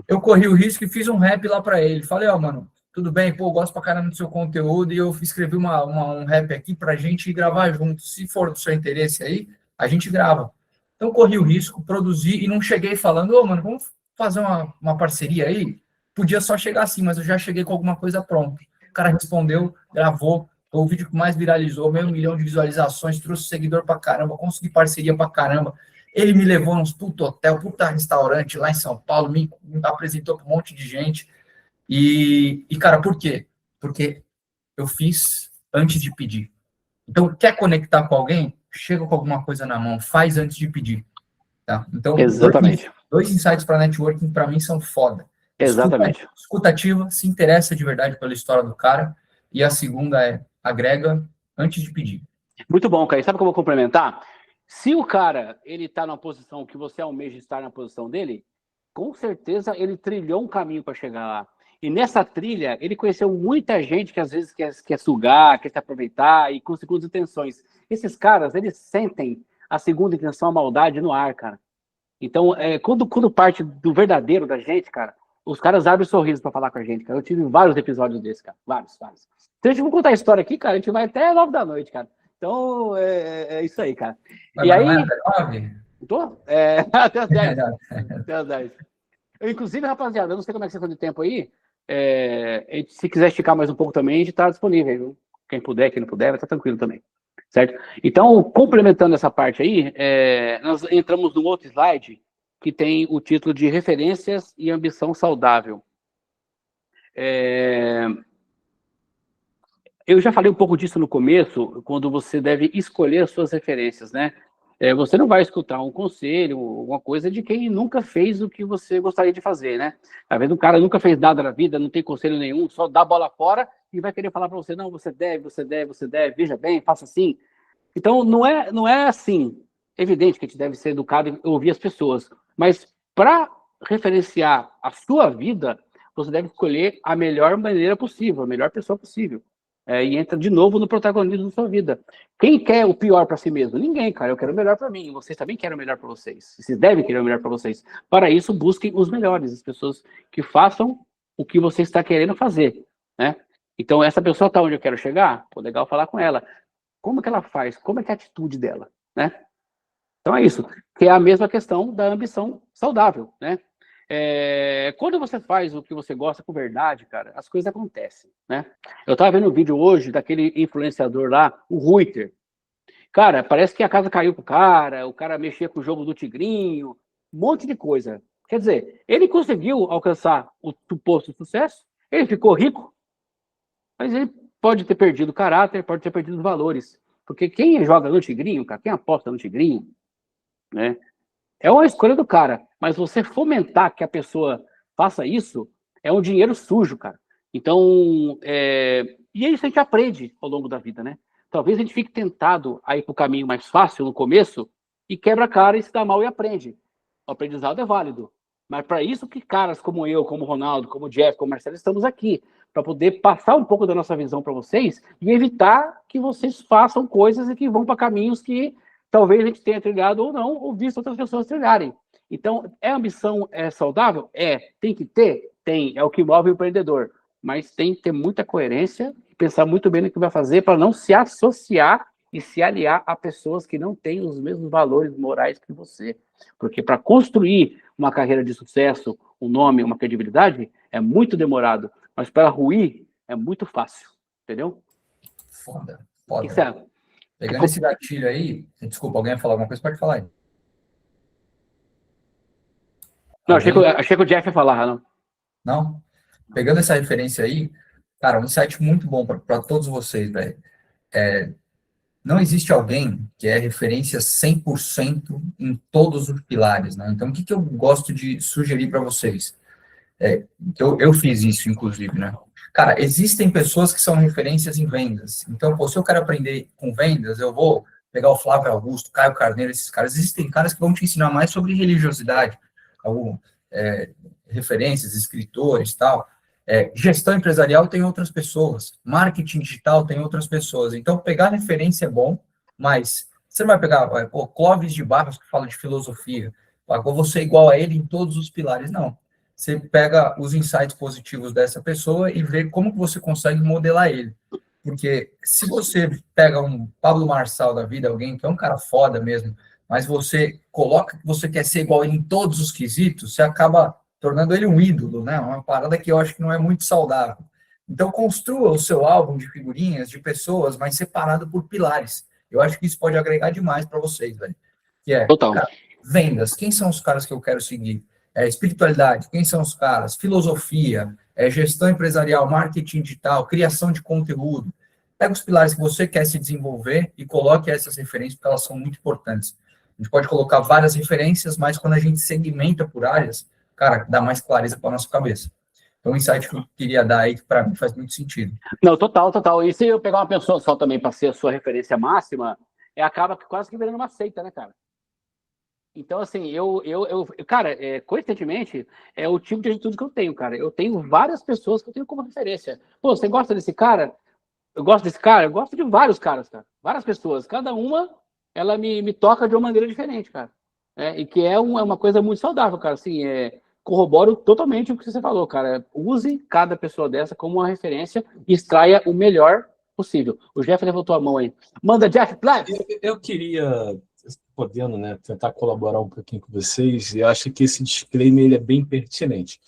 Eu corri o risco e fiz um rap lá para ele. Falei, mano, tudo bem, pô, eu gosto pra caramba do seu conteúdo e eu escrevi um rap aqui pra gente gravar junto. Se for do seu interesse aí, a gente grava. Então, corri o risco, produzi e não cheguei falando, mano, vamos fazer uma parceria aí? Podia só chegar assim, mas eu já cheguei com alguma coisa pronta. O cara respondeu, gravou, foi o vídeo que mais viralizou, meio 1 milhão de visualizações, trouxe seguidor pra caramba, consegui parceria pra caramba. Ele me levou nos puto hotel, puta restaurante lá em São Paulo, me apresentou pra um monte de gente. E, cara, por quê? Porque eu fiz antes de pedir. Então, quer conectar com alguém? Chega com alguma coisa na mão, faz antes de pedir. Tá? Então, Exatamente. dois insights para networking, para mim, são foda. Exatamente. Escutativa, se interessa de verdade pela história do cara. E a segunda é, agrega antes de pedir. Muito bom, cara. E sabe o que eu vou complementar? Se o cara, ele tá na posição que você almeja estar na posição dele, com certeza ele trilhou um caminho para chegar lá. E nessa trilha, ele conheceu muita gente que às vezes quer sugar, quer se aproveitar e com segundas intenções. Esses caras, eles sentem a segunda intenção, a maldade no ar, cara. Então, quando parte do verdadeiro da gente, cara, os caras abrem o sorriso para falar com a gente, cara. Eu tive vários episódios desses, cara. Vários. Então, a gente vai contar a história aqui, cara, a gente vai até 9 da noite, cara. Então, é isso aí, cara. Mas e aí... não é até 9? Tô? Até as 10. Até as 10. Inclusive, rapaziada, eu não sei como é que você está de tempo aí. Se quiser esticar mais um pouco também, a gente está disponível, viu? Quem puder, quem não puder, vai estar tranquilo também. Certo? Então, complementando essa parte aí, nós entramos num outro slide que tem o título de Referências e Ambição Saudável. Eu já falei um pouco disso no começo, quando você deve escolher as suas referências, né? Você não vai escutar um conselho, alguma coisa de quem nunca fez o que você gostaria de fazer, né? Às vezes o cara nunca fez nada na vida, não tem conselho nenhum, só dá a bola fora e vai querer falar para você, não, você deve, veja bem, faça assim. Então, não é assim. É evidente que a gente deve ser educado e ouvir as pessoas, mas para referenciar a sua vida, você deve escolher a melhor maneira possível, a melhor pessoa possível. E entra de novo no protagonismo da sua vida. Quem quer o pior para si mesmo? Ninguém, cara. Eu quero o melhor para mim. Vocês também querem o melhor para vocês. Vocês devem querer o melhor para vocês. Para isso, busquem os melhores, as pessoas que façam o que você está querendo fazer, né? Então, essa pessoa está onde eu quero chegar? Pô, legal falar com ela. Como que ela faz? Como é que é a atitude dela, né? Então, é isso. Que é a mesma questão da ambição saudável, né? Quando você faz o que você gosta com verdade, cara, as coisas acontecem, né? Eu tava vendo um vídeo hoje daquele influenciador lá, o Ruiter. Cara, parece que a casa caiu pro cara, o cara mexia com o jogo do tigrinho, um monte de coisa. Quer dizer, ele conseguiu alcançar o suposto sucesso, ele ficou rico, mas ele pode ter perdido o caráter, pode ter perdido os valores. Porque quem joga no tigrinho, cara, quem aposta no tigrinho, né? É uma escolha do cara, mas você fomentar que a pessoa faça isso é um dinheiro sujo, cara. Então, e é isso que a gente aprende ao longo da vida, né? Talvez a gente fique tentado a ir para o caminho mais fácil no começo e quebra a cara e se dá mal e aprende. O aprendizado é válido. Mas para isso que caras como eu, como o Ronaldo, como o Jeff, como o Marcelo, estamos aqui. Para poder passar um pouco da nossa visão para vocês e evitar que vocês façam coisas e que vão para caminhos que talvez a gente tenha trilhado ou não, ou visto outras pessoas trilharem. Então, ambição saudável? Tem que ter? Tem. É o que move o empreendedor. Mas tem que ter muita coerência e pensar muito bem no que vai fazer para não se associar e se aliar a pessoas que não têm os mesmos valores morais que você. Porque para construir uma carreira de sucesso, um nome, uma credibilidade, é muito demorado. Mas para ruir, é muito fácil. Entendeu? Foda. O que você acha? Pegando esse gatilho aí, desculpa, alguém ia falar alguma coisa? Pode falar aí. Não, achei que o Jeff ia falar, não. Não? Pegando essa referência aí, cara, um insight muito bom para todos vocês, velho. Não existe alguém que é referência 100% em todos os pilares, né? Então, o que eu gosto de sugerir para vocês? Eu fiz isso, inclusive, né? Cara, existem pessoas que são referências em vendas. Então, se eu quero aprender com vendas, eu vou pegar o Flávio Augusto, Caio Carneiro, esses caras. Existem caras que vão te ensinar mais sobre religiosidade, referências, escritores e tal. Gestão empresarial tem outras pessoas. Marketing digital tem outras pessoas. Então, pegar referência é bom, mas você não vai pegar Clóvis de Barros, que fala de filosofia. Eu vou ser igual a ele em todos os pilares. Não. Você pega os insights positivos dessa pessoa e vê como que você consegue modelar ele. Porque se você pega um Pablo Marçal da vida, alguém que é um cara foda mesmo, mas você coloca que você quer ser igual ele em todos os quesitos, você acaba tornando ele um ídolo, né? Uma parada que eu acho que não é muito saudável. Então, construa o seu álbum de figurinhas de pessoas, mas separado por pilares. Eu acho que isso pode agregar demais para vocês, velho. Que é, Total. cara, vendas. Quem são os caras que eu quero seguir? Espiritualidade. Quem são os caras? Filosofia, gestão empresarial, marketing digital, criação de conteúdo. Pega os pilares que você quer se desenvolver e coloque essas referências, porque elas são muito importantes. A gente pode colocar várias referências, mas quando a gente segmenta por áreas, cara, dá mais clareza para a nossa cabeça. Então, um insight que eu queria dar aí, que para mim faz muito sentido. Não, total, total. E se eu pegar uma pessoa só também para ser a sua referência máxima, acaba quase que virando uma seita, né, cara? Então, assim, cara, coincidentemente, é o tipo de atitude que eu tenho, cara. Eu tenho várias pessoas que eu tenho como referência. Pô, você gosta desse cara? Eu gosto desse cara? Eu gosto de vários caras, cara. Várias pessoas. Cada uma, ela me toca de uma maneira diferente, cara. E que é uma coisa muito saudável, cara. Assim, corroboro totalmente o que você falou, cara. Use cada pessoa dessa como uma referência e extraia o melhor possível. O Jeff levantou a mão aí. Manda, Jeff, live! Eu queria, podendo, né, tentar colaborar um pouquinho com vocês, e eu acho que esse disclaimer ele é bem pertinente.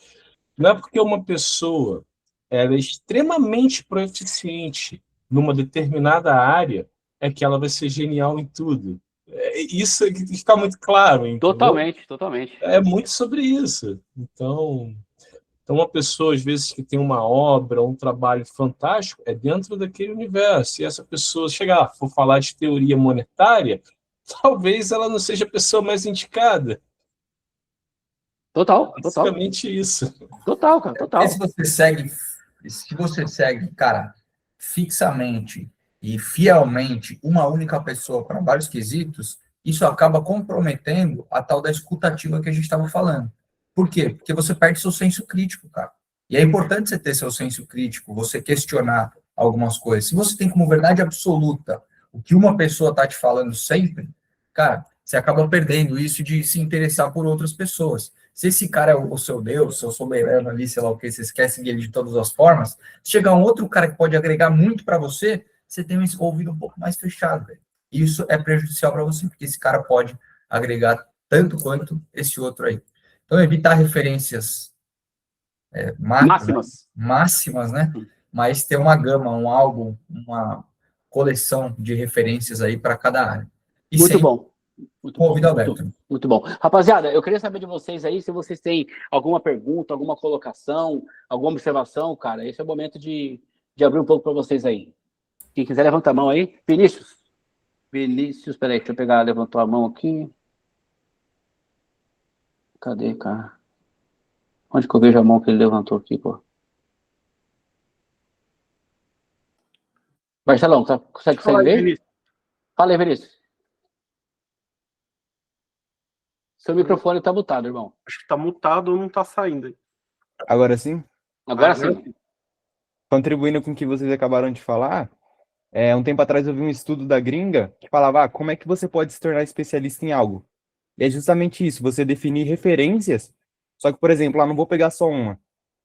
Não é porque uma pessoa ela é extremamente proficiente numa determinada área é que ela vai ser genial em tudo. Isso fica muito claro, entendeu? Totalmente. É muito sobre isso. Então, uma pessoa, às vezes, que tem uma obra, um trabalho fantástico, é dentro daquele universo. E essa pessoa chegar, for falar de teoria monetária, talvez ela não seja a pessoa mais indicada. Total. Basicamente isso. Total, cara, total. E se você segue, cara, fixamente e fielmente uma única pessoa para vários quesitos, isso acaba comprometendo a tal da escutativa que a gente estava falando. Por quê? Porque você perde seu senso crítico, cara. E é importante você ter seu senso crítico, você questionar algumas coisas. Se você tem como verdade absoluta o que uma pessoa está te falando sempre, cara, você acaba perdendo isso de se interessar por outras pessoas. Se esse cara é o seu Deus, seu soberano ali, sei lá o que, você quer seguir ele de todas as formas, se chegar um outro cara que pode agregar muito para você, você tem um ouvido um pouco mais fechado, velho. Isso é prejudicial para você, porque esse cara pode agregar tanto quanto esse outro aí. Então, evitar referências máximas, né? Mas ter uma gama, um álbum, uma coleção de referências aí para cada área. E muito sempre bom. com o ouvido aberto. Muito bom. Rapaziada, eu queria saber de vocês aí, se vocês têm alguma pergunta, alguma colocação, alguma observação, cara. Esse é o momento de abrir um pouco para vocês aí. Quem quiser, levanta a mão aí. Vinícius, peraí, deixa eu pegar, levantou a mão aqui. Cadê, cara? Onde que eu vejo a mão que ele levantou aqui, pô? Marcelão, consegue ver? Fala aí, Vinícius. Seu microfone tá mutado, irmão. Acho que tá mutado ou não tá saindo. Agora sim? Agora sim. Contribuindo com o que vocês acabaram de falar, um tempo atrás eu vi um estudo da gringa que falava como é que você pode se tornar especialista em algo. E é justamente isso, você definir referências, só que, por exemplo, não vou pegar só uma.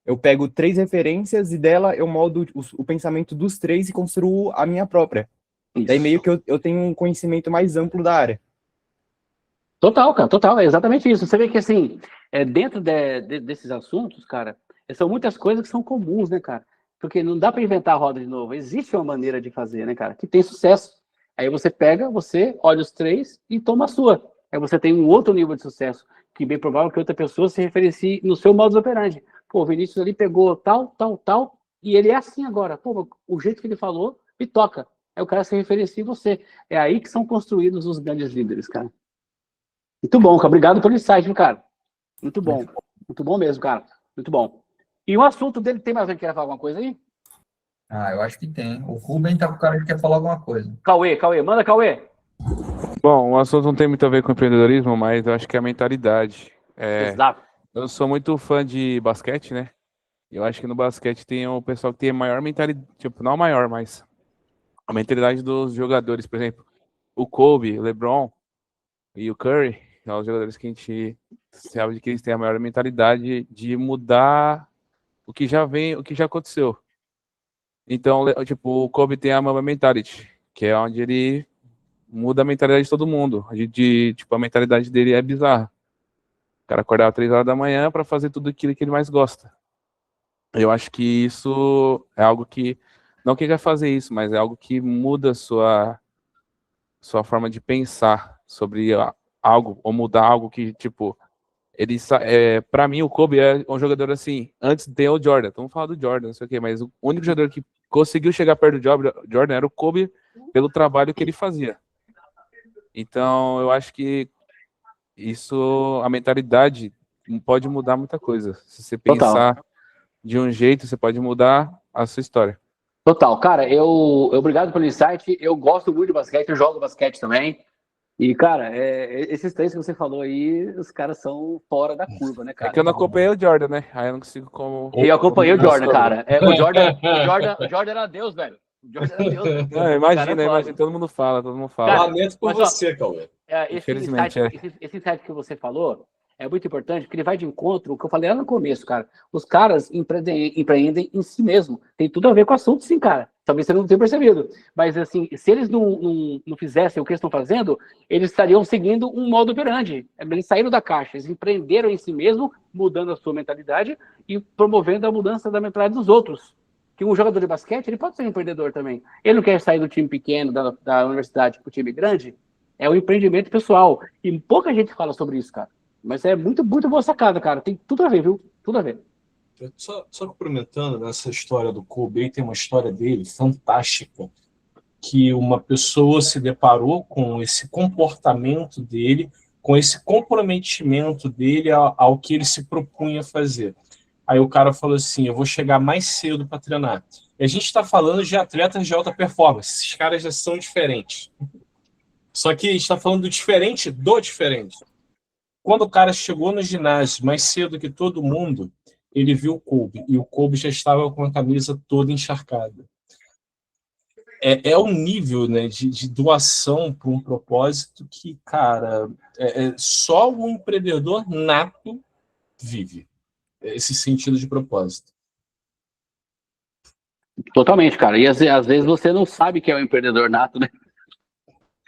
Eu pego 3 referências e dela eu moldo o pensamento dos 3 e construo a minha própria. Isso. Daí meio que eu tenho um conhecimento mais amplo da área. Total, cara, total, é exatamente isso. Você vê que, assim, dentro desses assuntos, cara, são muitas coisas que são comuns, né, cara? Porque não dá para inventar a roda de novo. Existe uma maneira de fazer, né, cara, que tem sucesso. Aí você pega, você olha os 3 e toma a sua. Aí você tem um outro nível de sucesso, que bem provável que outra pessoa se referencie no seu modus operandi. Pô, o Vinícius ali pegou tal, e ele é assim agora. Pô, o jeito que ele falou, me toca. Aí o cara se referencia em você. É aí que são construídos os grandes líderes, cara. Muito bom, cara. Obrigado pelo insight, viu, cara? Muito bom. Muito bom mesmo, cara. Muito bom. E o assunto dele, tem mais alguém que quer falar alguma coisa aí? Eu acho que tem. O Ruben tá com o cara que quer falar alguma coisa. Cauê, manda, Cauê. Bom, o assunto não tem muito a ver com empreendedorismo, mas eu acho que é a mentalidade. Exato. Eu sou muito fã de basquete, né? Eu acho que no basquete tem o pessoal que tem a maior mentalidade, tipo, não a maior, mas a mentalidade dos jogadores, por exemplo, o Kobe, o LeBron e o Curry, são os jogadores que a gente sabe que eles têm a maior mentalidade de mudar o que já aconteceu. Então, tipo, o Kobe tem a Mamba Mentality, que é onde ele muda a mentalidade de todo mundo. Tipo, a mentalidade dele é bizarra. cara acordava 3 horas da manhã para fazer tudo aquilo que ele mais gosta. Eu acho que isso é algo que, não que ele vai fazer isso, mas é algo que muda sua forma de pensar sobre algo, ou mudar algo que, tipo, para mim o Kobe é um jogador assim, antes de ter o Jordan, vamos falar do Jordan, não sei o quê, mas o único jogador que conseguiu chegar perto do Jordan era o Kobe pelo trabalho que ele fazia. Então, eu acho que isso, a mentalidade pode mudar muita coisa. Se você pensar de um jeito, você pode mudar a sua história. Total. Cara, eu obrigado pelo insight. Eu gosto muito de basquete, eu jogo basquete também. E, cara, esses três que você falou aí, os caras são fora da curva, né, cara? É que eu não acompanhei o Jordan, né? Aí eu não consigo como... Eu acompanhei o Jordan, cara. O Jordan era Deus, velho. O Jordan era Deus. Velho. Não, imagina, todo mundo fala. Cara, lamento por você, Cauê. Infelizmente, esse insight que você falou é muito importante, porque ele vai de encontro, o que eu falei lá no começo, cara. Os caras empreendem em si mesmo. Tem tudo a ver com o assunto, sim, cara. Talvez você não tenha percebido. Mas, assim, se eles não fizessem o que eles estão fazendo, eles estariam seguindo um modo operandi. Eles saíram da caixa, eles empreenderam em si mesmo, mudando a sua mentalidade e promovendo a mudança da mentalidade dos outros. Que um jogador de basquete, ele pode ser um empreendedor também. Ele não quer sair do time pequeno, da universidade, para o time grande. É um empreendimento pessoal. E pouca gente fala sobre isso, cara. Mas é muito, muito boa sacada, cara. Tem tudo a ver, viu? Tudo a ver. Só complementando nessa história do Kobe, tem uma história dele fantástica, que uma pessoa se deparou com esse comportamento dele, com esse comprometimento dele ao que ele se propunha fazer. Aí o cara falou assim, eu vou chegar mais cedo para treinar. E a gente está falando de atletas de alta performance, esses caras já são diferentes. Só que a gente está falando do diferente do diferente. Quando o cara chegou no ginásio mais cedo que todo mundo, ele viu o Kobe, e o Kobe já estava com a camisa toda encharcada. É um nível, né, de doação para um propósito que, cara, só um empreendedor nato vive esse sentido de propósito. Totalmente, cara. E às vezes você não sabe que é um empreendedor nato, né?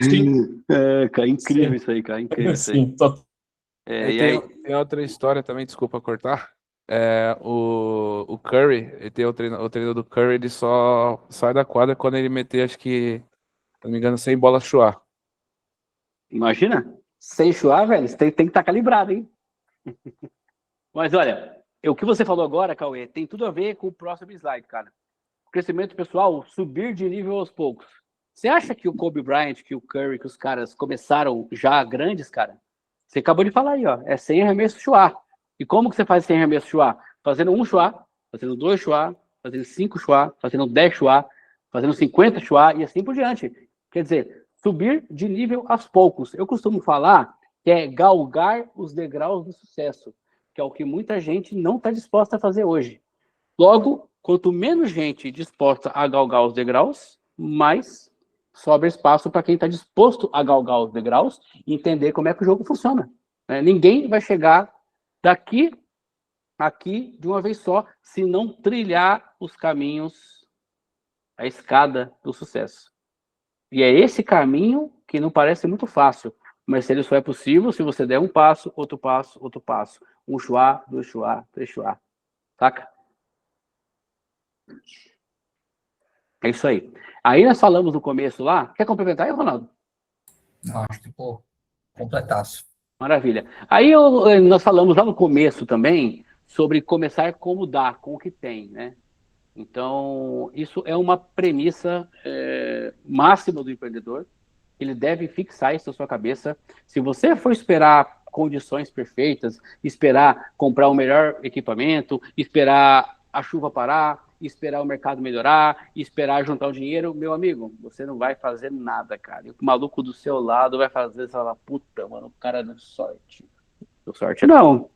Sim. Cara, incrível. Sim. Isso aí, cara. Incrível. Sim, tem outra história também, desculpa cortar. O Curry, ele tem o treinador do Curry, ele só sai da quadra quando ele meter, acho que, se não me engano, 100 bolas chuá. Imagina? Sem chuá, velho, você tem que estar calibrado, hein? Mas olha, o que você falou agora, Cauê, tem tudo a ver com o próximo slide, cara. O crescimento pessoal, subir de nível aos poucos. Você acha que o Kobe Bryant, que o Curry, que os caras começaram já grandes, cara? Você acabou de falar aí, ó, é 100 arremessos chuá. E como que você faz 100 arremessos chuá? Fazendo 1 chuá, fazendo 2 chuá, fazendo 5 chuá, fazendo 10 chuá, fazendo 50 chuá e assim por diante. Quer dizer, subir de nível aos poucos. Eu costumo falar que é galgar os degraus do sucesso, que é o que muita gente não está disposta a fazer hoje. Logo, quanto menos gente disposta a galgar os degraus, mais sobra espaço para quem está disposto a galgar os degraus e entender como é que o jogo funciona. Ninguém vai chegar daqui aqui de uma vez só se não trilhar os caminhos, a escada do sucesso. E é esse caminho que não parece muito fácil, mas ele só é possível se você der um passo, outro passo, outro passo. 1 chuá, 2 chuá, 3 chuá. Saca? É isso aí. Aí nós falamos no começo lá. Quer complementar aí, Ronaldo? Não, acho que, completaço. Maravilha. Aí nós falamos lá no começo também sobre começar como dá, com o que tem, né? Então, isso é uma premissa máxima do empreendedor. Ele deve fixar isso na sua cabeça. Se você for esperar condições perfeitas, esperar comprar o melhor equipamento, esperar a chuva parar, esperar o mercado melhorar, esperar juntar o dinheiro, meu amigo, você não vai fazer nada, cara. E o maluco do seu lado vai fazer, você fala, puta, mano, o cara deu sorte. Deu sorte não.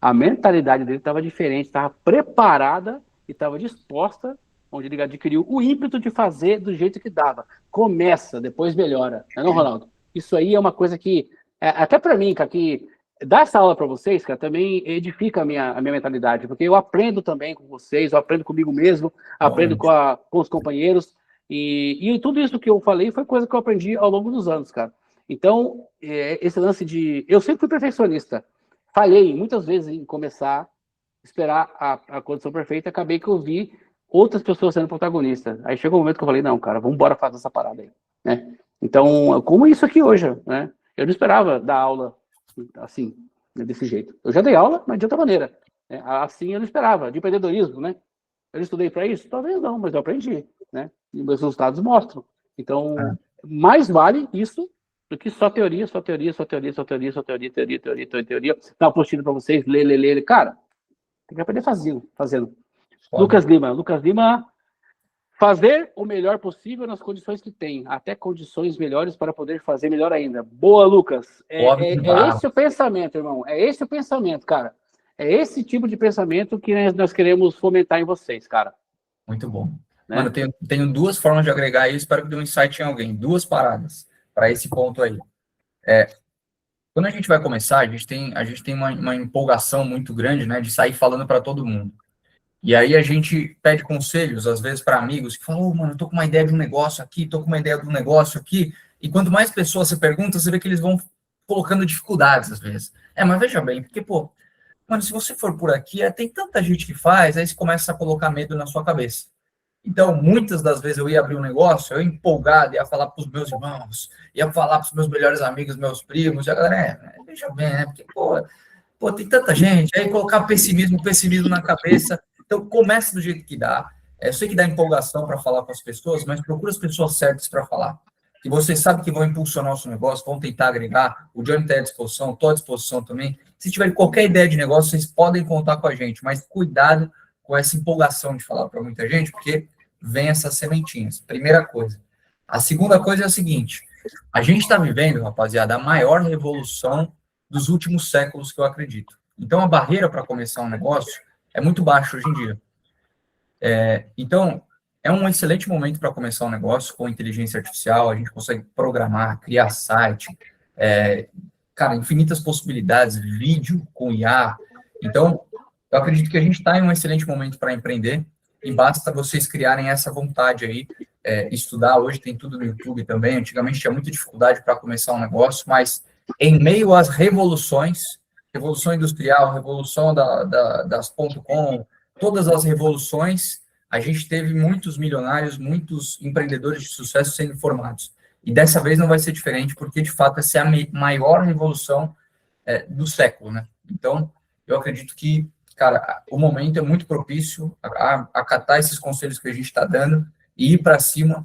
A mentalidade dele estava diferente, estava preparada e estava disposta, onde ele adquiriu o ímpeto de fazer do jeito que dava. Começa, depois melhora. Não é não, Ronaldo? Isso aí é uma coisa que, até para mim, cara, que dar essa aula para vocês, cara, também edifica a minha mentalidade, porque eu aprendo também com vocês, eu aprendo comigo mesmo, aprendo com os companheiros, e tudo isso que eu falei foi coisa que eu aprendi ao longo dos anos, cara. Então, esse lance de... Eu sempre fui perfeccionista. falhei muitas vezes em começar, esperar a condição perfeita, acabei que eu vi outras pessoas sendo protagonistas. Aí chegou um momento que eu falei, não, cara, vamos embora fazer essa parada aí, né? Então, como isso aqui hoje, né? Eu não esperava dar aula assim, desse jeito. Eu já dei aula, mas de outra maneira. Né? Assim eu não esperava, de empreendedorismo, né? Eu estudei para isso? Talvez não, mas eu aprendi, né? E meus resultados mostram. Então, mais vale isso do que só teoria. Dá uma apostila para vocês, ler. Cara, tem que aprender fazendo. Lucas Lima, fazer o melhor possível nas condições que tem, até condições melhores para poder fazer melhor ainda. Boa, Lucas. É esse o pensamento, irmão. É esse o pensamento, cara. É esse tipo de pensamento que nós queremos fomentar em vocês, cara. Muito bom. Né? Mano, eu tenho duas formas de agregar isso, espero que dê um insight em alguém. Duas paradas para esse ponto aí. Quando a gente vai começar, a gente tem uma empolgação muito grande, né, de sair falando para todo mundo. E aí a gente pede conselhos, às vezes, para amigos que falam, mano, eu tô com uma ideia de um negócio aqui, tô com uma ideia de um negócio aqui. E quanto mais pessoas você pergunta, você vê que eles vão colocando dificuldades, às vezes. Mas veja bem, porque, pô, mano, se você for por aqui, tem tanta gente que faz, aí você começa a colocar medo na sua cabeça. Então, muitas das vezes eu ia abrir um negócio, eu empolgado, ia falar para os meus irmãos, ia falar para os meus melhores amigos, meus primos, e a galera, veja bem, né? Porque, pô, tem tanta gente, aí colocar pessimismo na cabeça. Então, começa do jeito que dá. Eu sei que dá empolgação para falar com as pessoas, mas procura as pessoas certas para falar. Que vocês sabem que vão impulsionar o seu negócio, vão tentar agregar. O Johnny está à disposição, estou à disposição também. Se tiverem qualquer ideia de negócio, vocês podem contar com a gente, mas cuidado com essa empolgação de falar para muita gente, porque vem essas sementinhas. Primeira coisa. A segunda coisa é a seguinte: a gente está vivendo, rapaziada, a maior revolução dos últimos séculos, que eu acredito. Então, a barreira para começar um negócio é muito baixa hoje em dia. Então, é um excelente momento para começar um negócio com inteligência artificial. A gente consegue programar, criar site, cara, infinitas possibilidades, vídeo com IA. Então, eu acredito que a gente está em um excelente momento para empreender e basta vocês criarem essa vontade aí, estudar. Hoje tem tudo no YouTube também. Antigamente tinha muita dificuldade para começar um negócio, mas em meio às revoluções, revolução industrial, revolução das .com, todas as revoluções, a gente teve muitos milionários, muitos empreendedores de sucesso sendo formados. E dessa vez não vai ser diferente, porque, de fato, essa é a maior revolução do século, né? Então, eu acredito que, cara, o momento é muito propício a acatar esses conselhos que a gente está dando e ir para cima.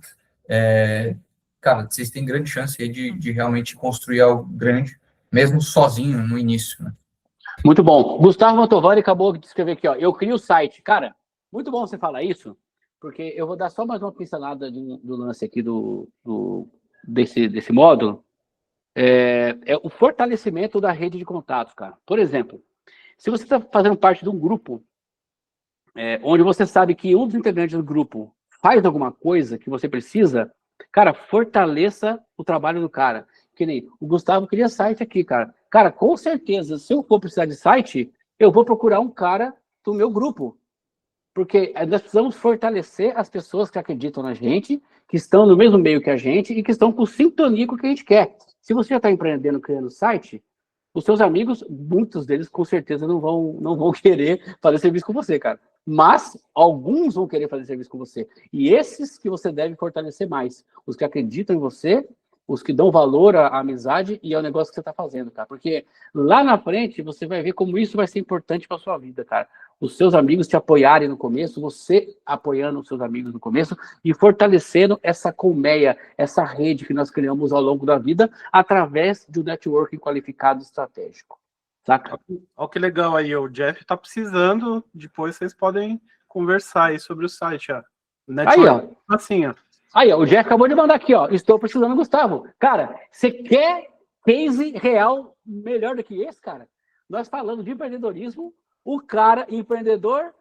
Cara, vocês têm grande chance aí de realmente construir algo grande, mesmo sozinho no início, né? Muito bom. Gustavo Mantovani acabou de escrever aqui, ó. Eu crio o site. Cara, muito bom você falar isso, porque eu vou dar só mais uma pincelada do lance aqui desse módulo. É o fortalecimento da rede de contatos, cara. Por exemplo, se você está fazendo parte de um grupo, onde você sabe que um dos integrantes do grupo faz alguma coisa que você precisa, cara, fortaleça o trabalho do cara. Que nem o Gustavo cria site aqui, cara. Cara, com certeza, se eu for precisar de site, eu vou procurar um cara do meu grupo. Porque nós precisamos fortalecer as pessoas que acreditam na gente, que estão no mesmo meio que a gente e que estão com sintonia com o que a gente quer. Se você já está empreendendo, criando site, os seus amigos, muitos deles com certeza não vão querer fazer serviço com você, cara. Mas alguns vão querer fazer serviço com você. E esses que você deve fortalecer mais. Os que acreditam em você, os que dão valor à amizade e ao negócio que você está fazendo, cara. Porque lá na frente você vai ver como isso vai ser importante para sua vida, cara. Os seus amigos te apoiarem no começo, você apoiando os seus amigos no começo e fortalecendo essa colmeia, essa rede que nós criamos ao longo da vida através do networking qualificado estratégico. Saca? Olha que legal aí, o Jeff tá precisando, depois vocês podem conversar aí sobre o site, ó. Aí, ó. Assim, ó. Aí, ó, o Jeff acabou de mandar aqui, ó. Estou precisando, Gustavo. Cara, você quer case real melhor do que esse, cara? Nós falando de empreendedorismo, o cara empreendedor,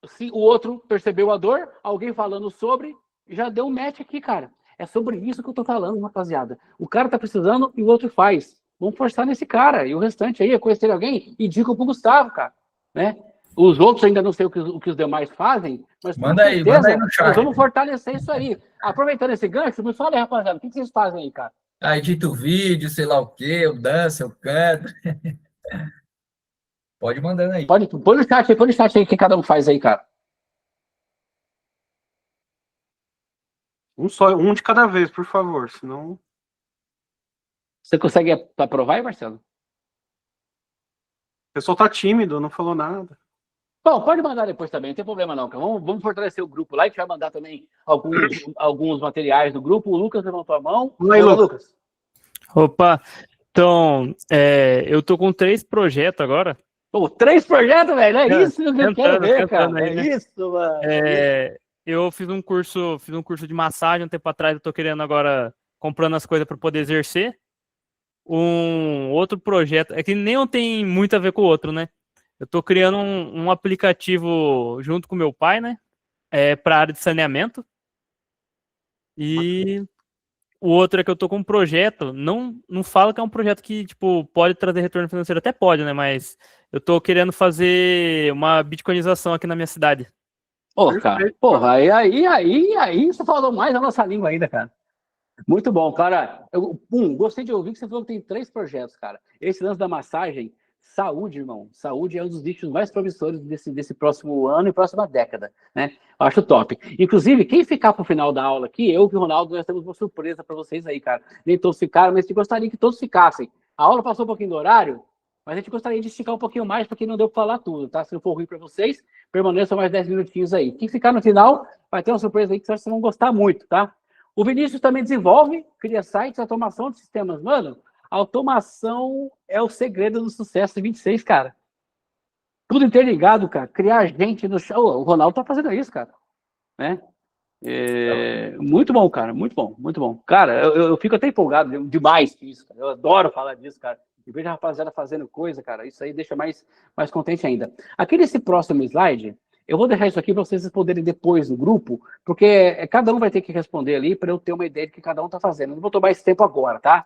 se o outro percebeu a dor, alguém falando sobre, já deu um match aqui, cara. É sobre isso que eu tô falando, rapaziada. O cara tá precisando e o outro faz. Vamos forçar nesse cara. E o restante aí é conhecer alguém e dica pro Gustavo, cara. Né? Os outros ainda não sei o que os demais fazem, mas manda aí no chat. Nós vamos fortalecer isso aí. Aproveitando esse gancho, me fala aí, rapaziada, o que vocês fazem aí, cara? Edita o vídeo, sei lá o quê, eu danço, eu canto. Pode ir mandando aí. Põe no chat aí o que cada um faz aí, cara. Um de cada vez, por favor, senão... Você consegue aprovar aí, Marcelo? O pessoal tá tímido, não falou nada. Bom, pode mandar depois também, não tem problema não, cara. Vamos fortalecer o grupo lá, e a gente vai mandar também alguns materiais do grupo. O Lucas levantou a mão. Vai, Lucas. Opa, então, eu tô com 3 projetos agora. Pô, 3 projetos, velho, é isso que eu quero Tentando ver, cara. aí, né? É isso, mano. Eu fiz um curso de massagem um tempo atrás, eu tô querendo agora, comprando as coisas para poder exercer. Um outro projeto, é que nenhum tem muito a ver com o outro, né? Eu tô criando um aplicativo junto com meu pai, né? Para a área de saneamento. E o outro é que eu tô com um projeto, não falo que é um projeto que, tipo, pode trazer retorno financeiro, até pode, né? Mas eu tô querendo fazer uma bitcoinização aqui na minha cidade. Pô, cara, porra, aí você falou mais a nossa língua ainda, cara. Muito bom, cara. Gostei de ouvir que você falou que tem 3 projetos, cara. Esse lance da massagem, saúde, irmão. Saúde é um dos nichos mais promissores desse próximo ano e próxima década, né? Eu acho top. Inclusive, quem ficar pro final da aula aqui, eu e o Ronaldo, nós temos uma surpresa para vocês aí, cara. Nem todos ficaram, mas a gente gostaria que todos ficassem. A aula passou um pouquinho do horário, mas a gente gostaria de esticar um pouquinho mais, porque não deu para falar tudo, tá? Se não for ruim para vocês, permaneçam mais 10 minutinhos aí. Quem ficar no final, vai ter uma surpresa aí que vocês vão gostar muito, tá? O Vinícius também desenvolve, cria sites, automação de sistemas. Mano, automação é o segredo do sucesso 26, cara. Tudo interligado, cara. Criar gente no chão. O Ronaldo tá fazendo isso, cara. Né? Muito bom, cara. Muito bom, muito bom. Cara, eu fico até empolgado demais com isso, cara. Eu adoro falar disso, cara. E vejo a rapaziada fazendo coisa, cara. Isso aí deixa mais contente ainda. Aqui nesse próximo slide, eu vou deixar isso aqui para vocês responderem depois no grupo, porque cada um vai ter que responder ali para eu ter uma ideia do que cada um tá fazendo. Não vou tomar esse tempo agora, tá?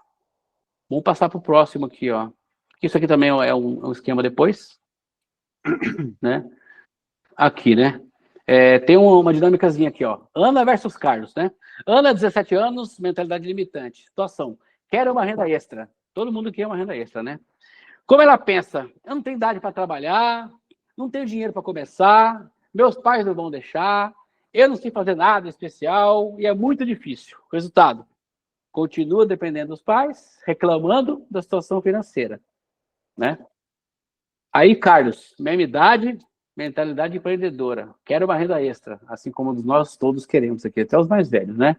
Vamos passar para o próximo aqui, ó. Isso aqui também é um esquema depois. Né? Aqui, né? Tem uma dinâmicazinha aqui, ó. Ana versus Carlos, né? Ana, 17 anos, mentalidade limitante. Situação. Quero uma renda extra. Todo mundo quer uma renda extra, né? Como ela pensa? Eu não tenho idade para trabalhar, não tenho dinheiro para começar, meus pais não vão deixar, eu não sei fazer nada especial e é muito difícil. Resultado, continua dependendo dos pais, reclamando da situação financeira, né? Aí, Carlos, mesma idade, mentalidade empreendedora, quero uma renda extra, assim como nós todos queremos aqui, até os mais velhos, né?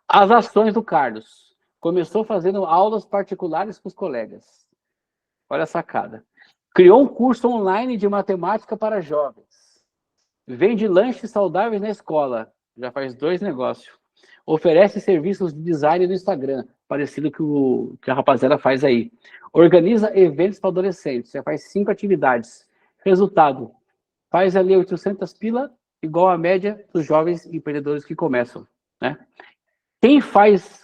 As ações do Carlos. Começou fazendo aulas particulares com os colegas. Olha a sacada. Criou um curso online de matemática para jovens. Vende lanches saudáveis na escola. Já faz 2 negócios. Oferece serviços de design no Instagram, parecido que a rapaziada faz aí. Organiza eventos para adolescentes. Já faz 5 atividades. Resultado, faz ali 800 pila, igual a média dos jovens empreendedores que começam, né?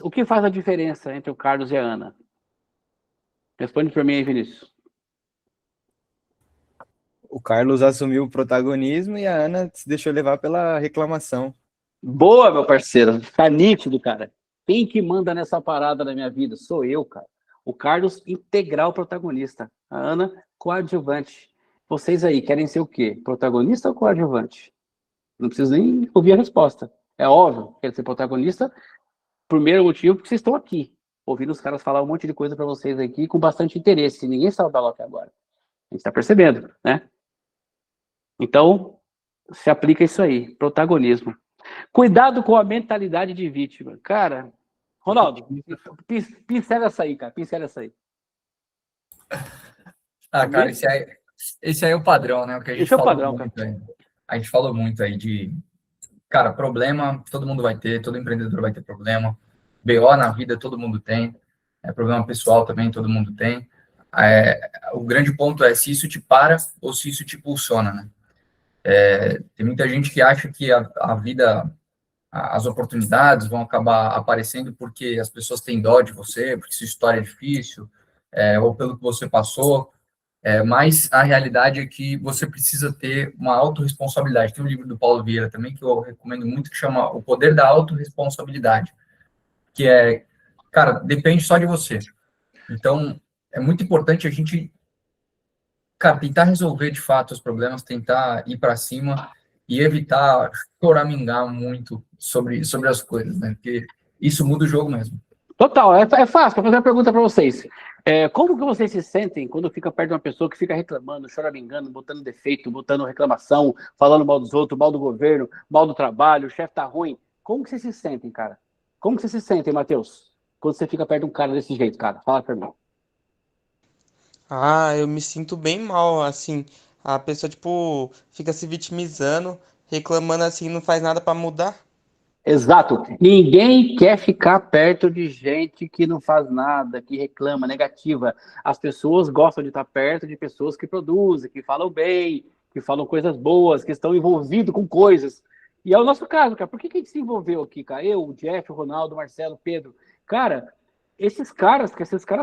O que faz a diferença entre o Carlos e a Ana? Responde para mim aí, Vinícius. O Carlos assumiu o protagonismo e a Ana se deixou levar pela reclamação. Boa, meu parceiro. Tá nítido, cara. Quem que manda nessa parada da minha vida? Sou eu, cara. O Carlos, integral protagonista. A Ana, coadjuvante. Vocês aí, querem ser o quê? Protagonista ou coadjuvante? Não preciso nem ouvir a resposta. É óbvio, querem ser protagonista. Primeiro motivo, porque vocês estão aqui. Ouvindo os caras falar um monte de coisa para vocês aqui com bastante interesse. Ninguém saiu da até agora. A gente tá percebendo, né? Então, se aplica isso aí. Protagonismo. Cuidado com a mentalidade de vítima. Cara, Ronaldo, pincela essa aí, cara. Pincela essa aí. Cara, esse aí é o padrão, né? O que a gente Esse é o falou padrão, muito cara. aí. A gente falou muito aí de... Cara, problema todo mundo vai ter, todo empreendedor vai ter problema. BO na vida todo mundo tem. Problema pessoal também todo mundo tem. O grande ponto é se isso te para ou se isso te impulsiona, né? Tem muita gente que acha que a vida, as oportunidades vão acabar aparecendo porque as pessoas têm dó de você, porque sua história é difícil, ou pelo que você passou. Mas a realidade é que você precisa ter uma autorresponsabilidade. Tem um livro do Paulo Vieira também que eu recomendo muito, que chama O Poder da Autorresponsabilidade, que cara, depende só de você. Então, é muito importante a gente cara, tentar resolver de fato os problemas, tentar ir para cima e evitar choramingar muito sobre as coisas, né? Porque isso muda o jogo mesmo. Total, é fácil. Vou fazer uma pergunta para vocês. Como que vocês se sentem quando fica perto de uma pessoa que fica reclamando, choramingando, botando defeito, botando reclamação, falando mal dos outros, mal do governo, mal do trabalho, o chefe tá ruim? Como que vocês se sentem, cara? Como que vocês se sentem, Matheus? Quando você fica perto de um cara desse jeito, cara? Fala pra mim. Ah, eu me sinto bem mal, assim. A pessoa, tipo, fica se vitimizando, reclamando assim, não faz nada pra mudar. Exato. Ninguém quer ficar perto de gente que não faz nada, que reclama, negativa. As pessoas gostam de estar perto de pessoas que produzem, que falam bem, que falam coisas boas, que estão envolvidos com coisas. E é o nosso caso, cara. Por que a gente se envolveu aqui, cara? Eu, o Jeff, o Ronaldo, o Marcelo, o Pedro. Cara, esses caras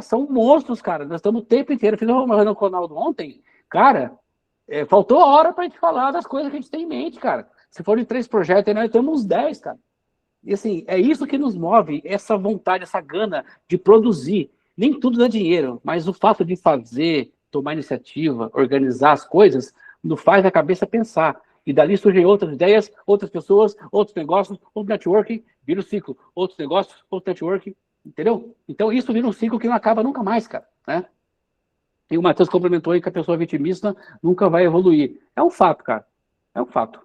são monstros, cara. Nós estamos o tempo inteiro. Eu fiz uma reunião com o Ronaldo ontem. Cara, faltou hora pra gente falar das coisas que a gente tem em mente, cara. Se for de 3 projetos, aí nós temos uns 10, cara. E assim, é isso que nos move, essa vontade, essa gana de produzir. Nem tudo dá dinheiro, mas o fato de fazer, tomar iniciativa, organizar as coisas, nos faz a cabeça pensar. E dali surgem outras ideias, outras pessoas, outros negócios, outro networking, vira o ciclo. Outros negócios, outro networking, entendeu? Então isso vira um ciclo que não acaba nunca mais, cara, né? E o Matheus complementou aí que a pessoa vitimista nunca vai evoluir. É um fato, cara. É um fato.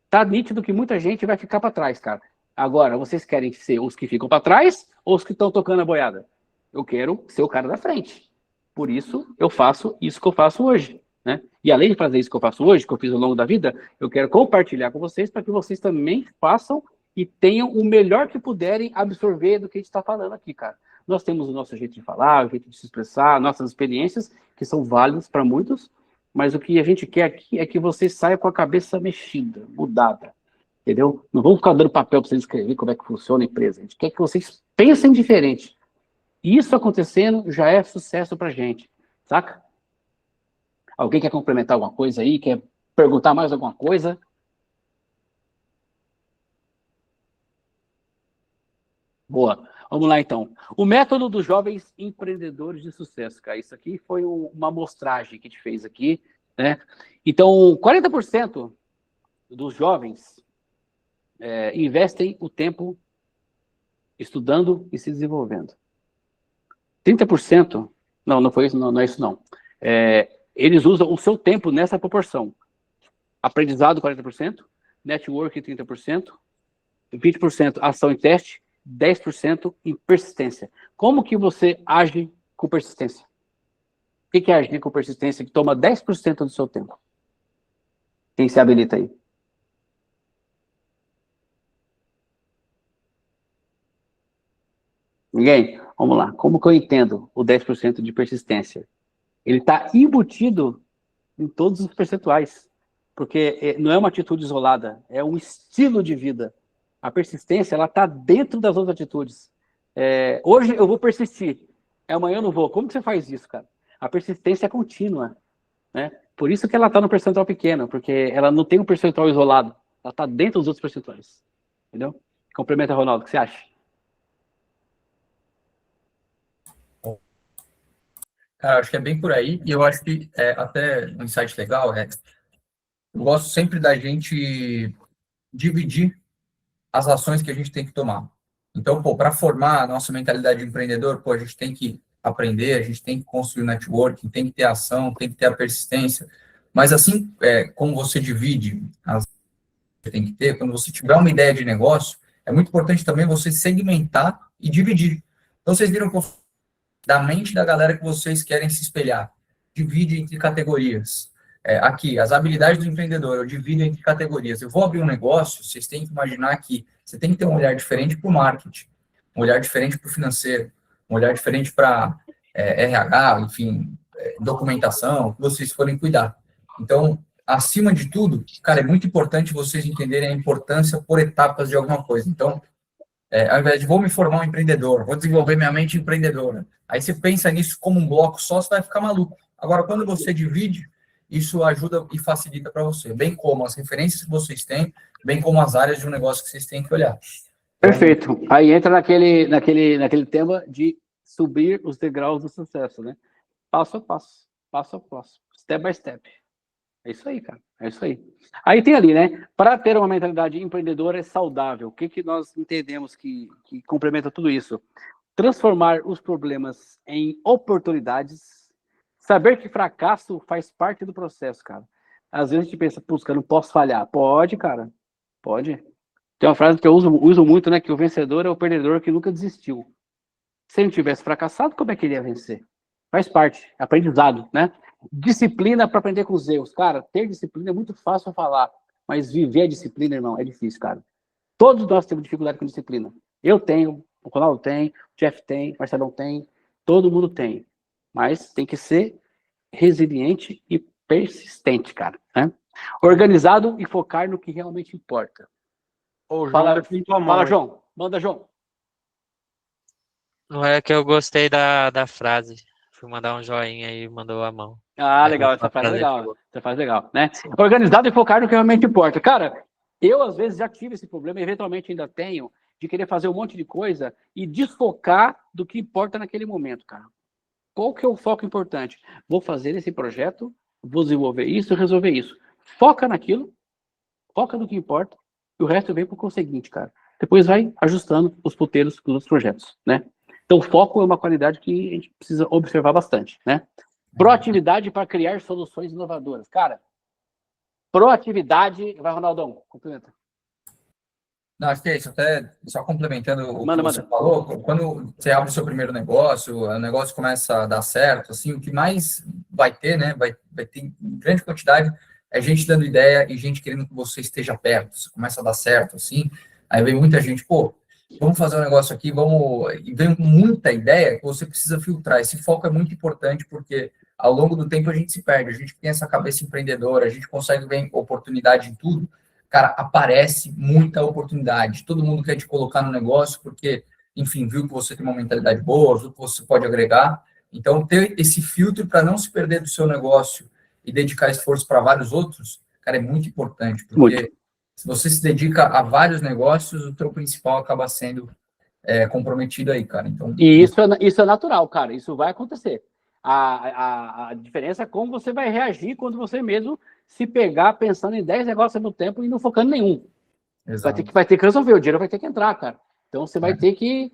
Tá nítido que muita gente vai ficar para trás, cara. Agora, vocês querem ser os que ficam para trás ou os que estão tocando a boiada? Eu quero ser o cara da frente. Por isso, eu faço isso que eu faço hoje, né? E além de fazer isso que eu faço hoje, que eu fiz ao longo da vida, eu quero compartilhar com vocês para que vocês também façam e tenham o melhor que puderem absorver do que a gente está falando aqui, cara. Nós temos o nosso jeito de falar, o jeito de se expressar, nossas experiências, que são válidas para muitos, mas o que a gente quer aqui é que vocês saiam com a cabeça mexida, mudada. Entendeu? Não vamos ficar dando papel para vocês escrever como é que funciona a empresa. A gente quer que vocês pensem diferente. Isso acontecendo já é sucesso pra gente. Saca? Alguém quer complementar alguma coisa aí? Quer perguntar mais alguma coisa? Boa. Vamos lá, então. O método dos jovens empreendedores de sucesso, cara. Isso aqui foi uma amostragem que a gente fez aqui, né? Então, 40% dos jovens investem o tempo estudando e se desenvolvendo. 30%, não foi isso, não é isso não. Eles usam o seu tempo nessa proporção. Aprendizado 40%, network 30%, 20% ação e teste, 10% em persistência. Como que você age com persistência? O que é agir com persistência que toma 10% do seu tempo? Quem se habilita aí? Ninguém? Vamos lá. Como que eu entendo o 10% de persistência? Ele está embutido em todos os percentuais. Porque não é uma atitude isolada, é um estilo de vida. A persistência, ela está dentro das outras atitudes. Hoje eu vou persistir, amanhã eu não vou. Como que você faz isso, cara? A persistência é contínua, né? Por isso que ela está no percentual pequeno, porque ela não tem um percentual isolado. Ela está dentro dos outros percentuais. Entendeu? Complementa, Ronaldo, o que você acha? Cara, acho que é bem por aí, e eu acho que até um insight legal eu gosto sempre da gente dividir as ações que a gente tem que tomar. Então, para formar a nossa mentalidade de empreendedor, a gente tem que aprender, a gente tem que construir o networking, tem que ter ação, tem que ter a persistência. Mas assim, como você divide as que você tem que ter, quando você tiver uma ideia de negócio, é muito importante também você segmentar e dividir. Então, vocês viram que eu da mente da galera que vocês querem se espelhar. Divide entre categorias. Aqui, as habilidades do empreendedor, eu divido entre categorias. Eu vou abrir um negócio, vocês têm que imaginar que você tem que ter um olhar diferente para o marketing, um olhar diferente para o financeiro, um olhar diferente para RH, enfim, documentação, que vocês forem cuidar. Então, acima de tudo, cara, é muito importante vocês entenderem a importância por etapas de alguma coisa. Então, ao invés de vou me formar um empreendedor, vou desenvolver minha mente empreendedora, aí você pensa nisso como um bloco só, você vai ficar maluco. Agora, quando você divide, isso ajuda e facilita para você, bem como as referências que vocês têm, bem como as áreas de um negócio que vocês têm que olhar. Perfeito. Aí entra naquele tema de subir os degraus do sucesso, né? Passo a passo. passo a passo, step by step. É isso aí, cara. É isso aí. Aí tem ali, né? Para ter uma mentalidade empreendedora saudável, o que nós entendemos que complementa tudo isso? Transformar os problemas em oportunidades. Saber que fracasso faz parte do processo, cara. Às vezes a gente pensa, putz, cara, não posso falhar. Pode, cara. Pode. Tem uma frase que eu uso muito, né? Que o vencedor é o perdedor que nunca desistiu. Se ele tivesse fracassado, como é que ele ia vencer? Faz parte, aprendizado, né? Disciplina para aprender com os erros. Cara, ter disciplina é muito fácil falar, mas viver a disciplina, irmão, é difícil, cara. Todos nós temos dificuldade com disciplina. Eu tenho, o Ronaldo tem, o Jeff tem, o Marcelão tem, todo mundo tem. Mas tem que ser resiliente e persistente, cara. Né? Organizado e focar no que realmente importa. Ô, João, Fala, levantou a mão fala aí. João. Manda, João. Não é que eu gostei da frase. Fui mandar um joinha e mandou a mão. Ah, É, legal, uma essa frase é frase legal. boa. Essa frase é legal, né? Organizado e focar no que realmente importa. Cara, eu às vezes já tive esse problema, eventualmente ainda tenho, de querer fazer um monte de coisa e desfocar do que importa naquele momento, cara. Qual que é o foco importante? Vou fazer esse projeto, vou desenvolver isso, resolver isso. Foca naquilo, foca no que importa, e o resto vem pro conseguinte, cara. Depois vai ajustando os puteiros dos outros projetos, né? Então, foco é uma qualidade que a gente precisa observar bastante, né? Proatividade para criar soluções inovadoras. Cara, proatividade... Vai, Ronaldão, cumprimenta. Não, acho que é isso. Até só complementando o que Manda. você falou, quando você abre o seu primeiro negócio, o negócio começa a dar certo, assim, o que mais vai ter, né, vai ter em grande quantidade, é gente dando ideia e gente querendo que você esteja perto. Você começa a dar certo, assim, aí vem muita gente, pô, vamos fazer um negócio aqui, vamos... E vem muita ideia que você precisa filtrar. Esse foco é muito importante porque ao longo do tempo a gente se perde, a gente tem essa cabeça empreendedora, a gente consegue ver oportunidade em tudo. Cara, aparece muita oportunidade. Todo mundo quer te colocar no negócio porque, enfim, viu que você tem uma mentalidade boa, viu que você pode agregar. Então, ter esse filtro para não se perder do seu negócio e dedicar esforço para vários outros, cara, é muito importante, porque Muito. se você se dedica a vários negócios, o teu principal acaba sendo comprometido aí, cara. Então, E isso é natural, cara. Isso vai acontecer. A diferença é como você vai reagir quando você mesmo se pegar pensando em 10 negócios ao mesmo tempo e não focando em nenhum. exato. Vai ter que resolver, o dinheiro vai ter que entrar, cara. Então você vai ter que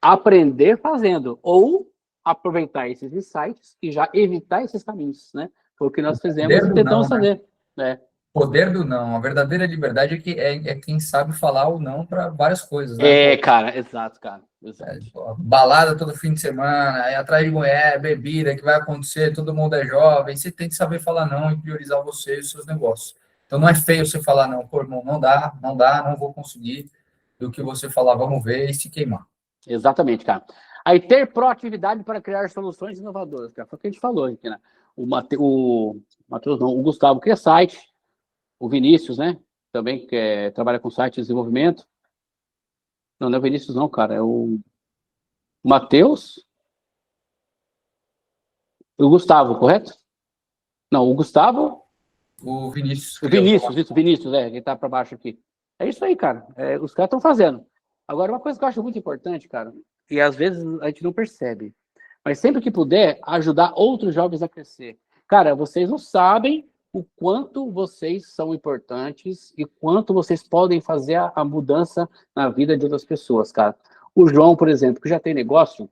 aprender fazendo, ou aproveitar esses insights e já evitar esses caminhos, né? Foi o que nós fizemos e tentamos fazer. Né? Poder do não. A verdadeira liberdade é quem sabe falar ou não para várias coisas, né? Cara, exato, cara. Exato. Balada todo fim de semana, aí atrás de mulher, bebida, que vai acontecer, todo mundo é jovem, você tem que saber falar não e priorizar você e os seus negócios. Então não é feio você falar não, pô, irmão, não dá, não vou conseguir, do que você falar, vamos ver e se queimar. Exatamente, cara. Aí ter proatividade para criar soluções inovadoras, cara. Foi o que a gente falou aqui, né? O Matheus não, o Gustavo cria site, o Vinícius, né? Também que trabalha com site de desenvolvimento. Não é o Vinícius não, cara, é o Matheus e o Gustavo, correto? Não, o Gustavo... O Vinícius. O Vinícius, que tá para baixo aqui. É isso aí, cara. Os caras estão fazendo. Agora, uma coisa que eu acho muito importante, cara, e às vezes a gente não percebe, mas sempre que puder, ajudar outros jovens a crescer. Cara, vocês não sabem o quanto vocês são importantes e quanto vocês podem fazer a mudança na vida de outras pessoas, cara. O João, por exemplo, que já tem negócio,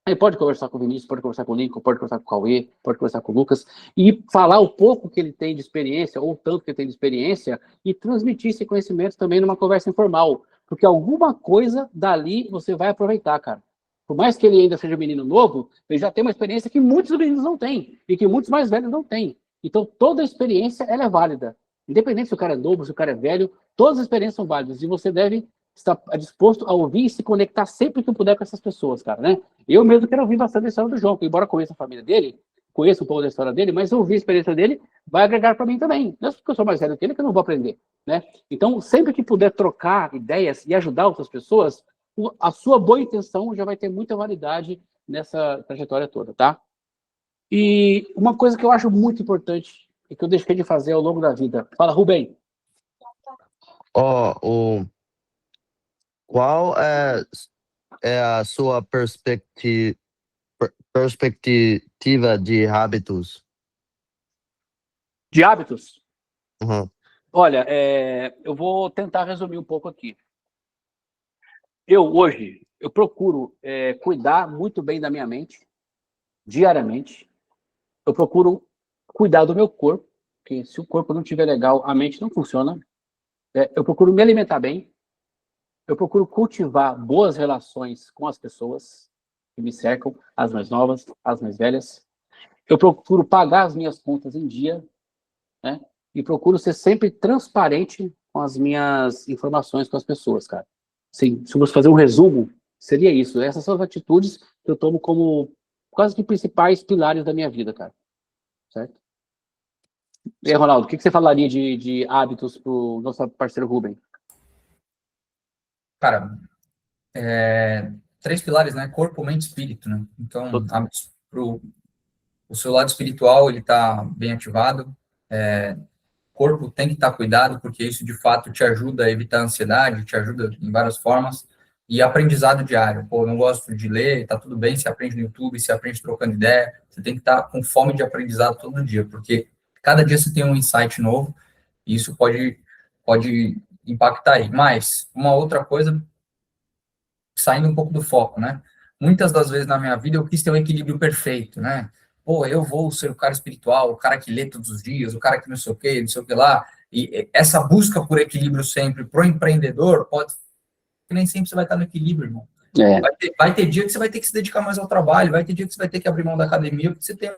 ele pode conversar com o Vinícius, pode conversar com o Lincoln, pode conversar com o Cauê, pode conversar com o Lucas e falar o pouco que ele tem de experiência, ou o tanto que ele tem de experiência, e transmitir esse conhecimento também numa conversa informal. Porque alguma coisa dali você vai aproveitar, cara. Por mais que ele ainda seja um menino novo, ele já tem uma experiência que muitos meninos não têm, e que muitos mais velhos não têm. Então, toda a experiência, ela é válida. Independente se o cara é novo, se o cara é velho, todas as experiências são válidas, e você deve estar disposto a ouvir e se conectar sempre que puder com essas pessoas, cara, né? Eu mesmo quero ouvir bastante a história do João, embora conheça a família dele, conheça um pouco da história dele, mas ouvir a experiência dele vai agregar para mim também. Não é porque eu sou mais velho que ele que eu não vou aprender, né? Então, sempre que puder trocar ideias e ajudar outras pessoas, a sua boa intenção já vai ter muita validade nessa trajetória toda, tá? E uma coisa que eu acho muito importante e que eu deixei de fazer ao longo da vida. Fala, Rubem. Qual é a sua perspectiva de hábitos. De hábitos? Uhum. Olha, eu vou tentar resumir um pouco aqui. Hoje, eu procuro cuidar muito bem da minha mente, diariamente. Eu procuro cuidar do meu corpo, porque se o corpo não estiver legal, a mente não funciona. Eu procuro me alimentar bem. Eu procuro cultivar boas relações com as pessoas que me cercam, as mais novas, as mais velhas. Eu procuro pagar as minhas contas em dia, né? E procuro ser sempre transparente com as minhas informações com as pessoas, cara. Sim, se eu fosse fazer um resumo, seria isso. Essas são as atitudes que eu tomo como quase que principais pilares da minha vida, cara. Certo? E aí, Ronaldo, o que você falaria de hábitos para o nosso parceiro Rubem? Cara, 3 pilares, né? Corpo, mente e espírito, né? Então, o seu lado espiritual, ele tá bem ativado. Corpo tem que estar cuidado, porque isso, de fato, te ajuda a evitar a ansiedade, te ajuda em várias formas. E aprendizado diário. Pô, eu não gosto de ler, tá tudo bem, você aprende no YouTube, você aprende trocando ideia. Você tem que estar com fome de aprendizado todo dia, porque cada dia você tem um insight novo, e isso pode impactar aí. Mas, uma outra coisa, saindo um pouco do foco, né? Muitas das vezes na minha vida eu quis ter um equilíbrio perfeito, né? Pô, eu vou ser o cara espiritual, o cara que lê todos os dias, o cara que não sei o quê, não sei o que lá. E essa busca por equilíbrio sempre pro empreendedor pode que nem sempre você vai estar no equilíbrio, irmão. Vai ter dia que você vai ter que se dedicar mais ao trabalho, vai ter dia que você vai ter que abrir mão da academia, porque você tem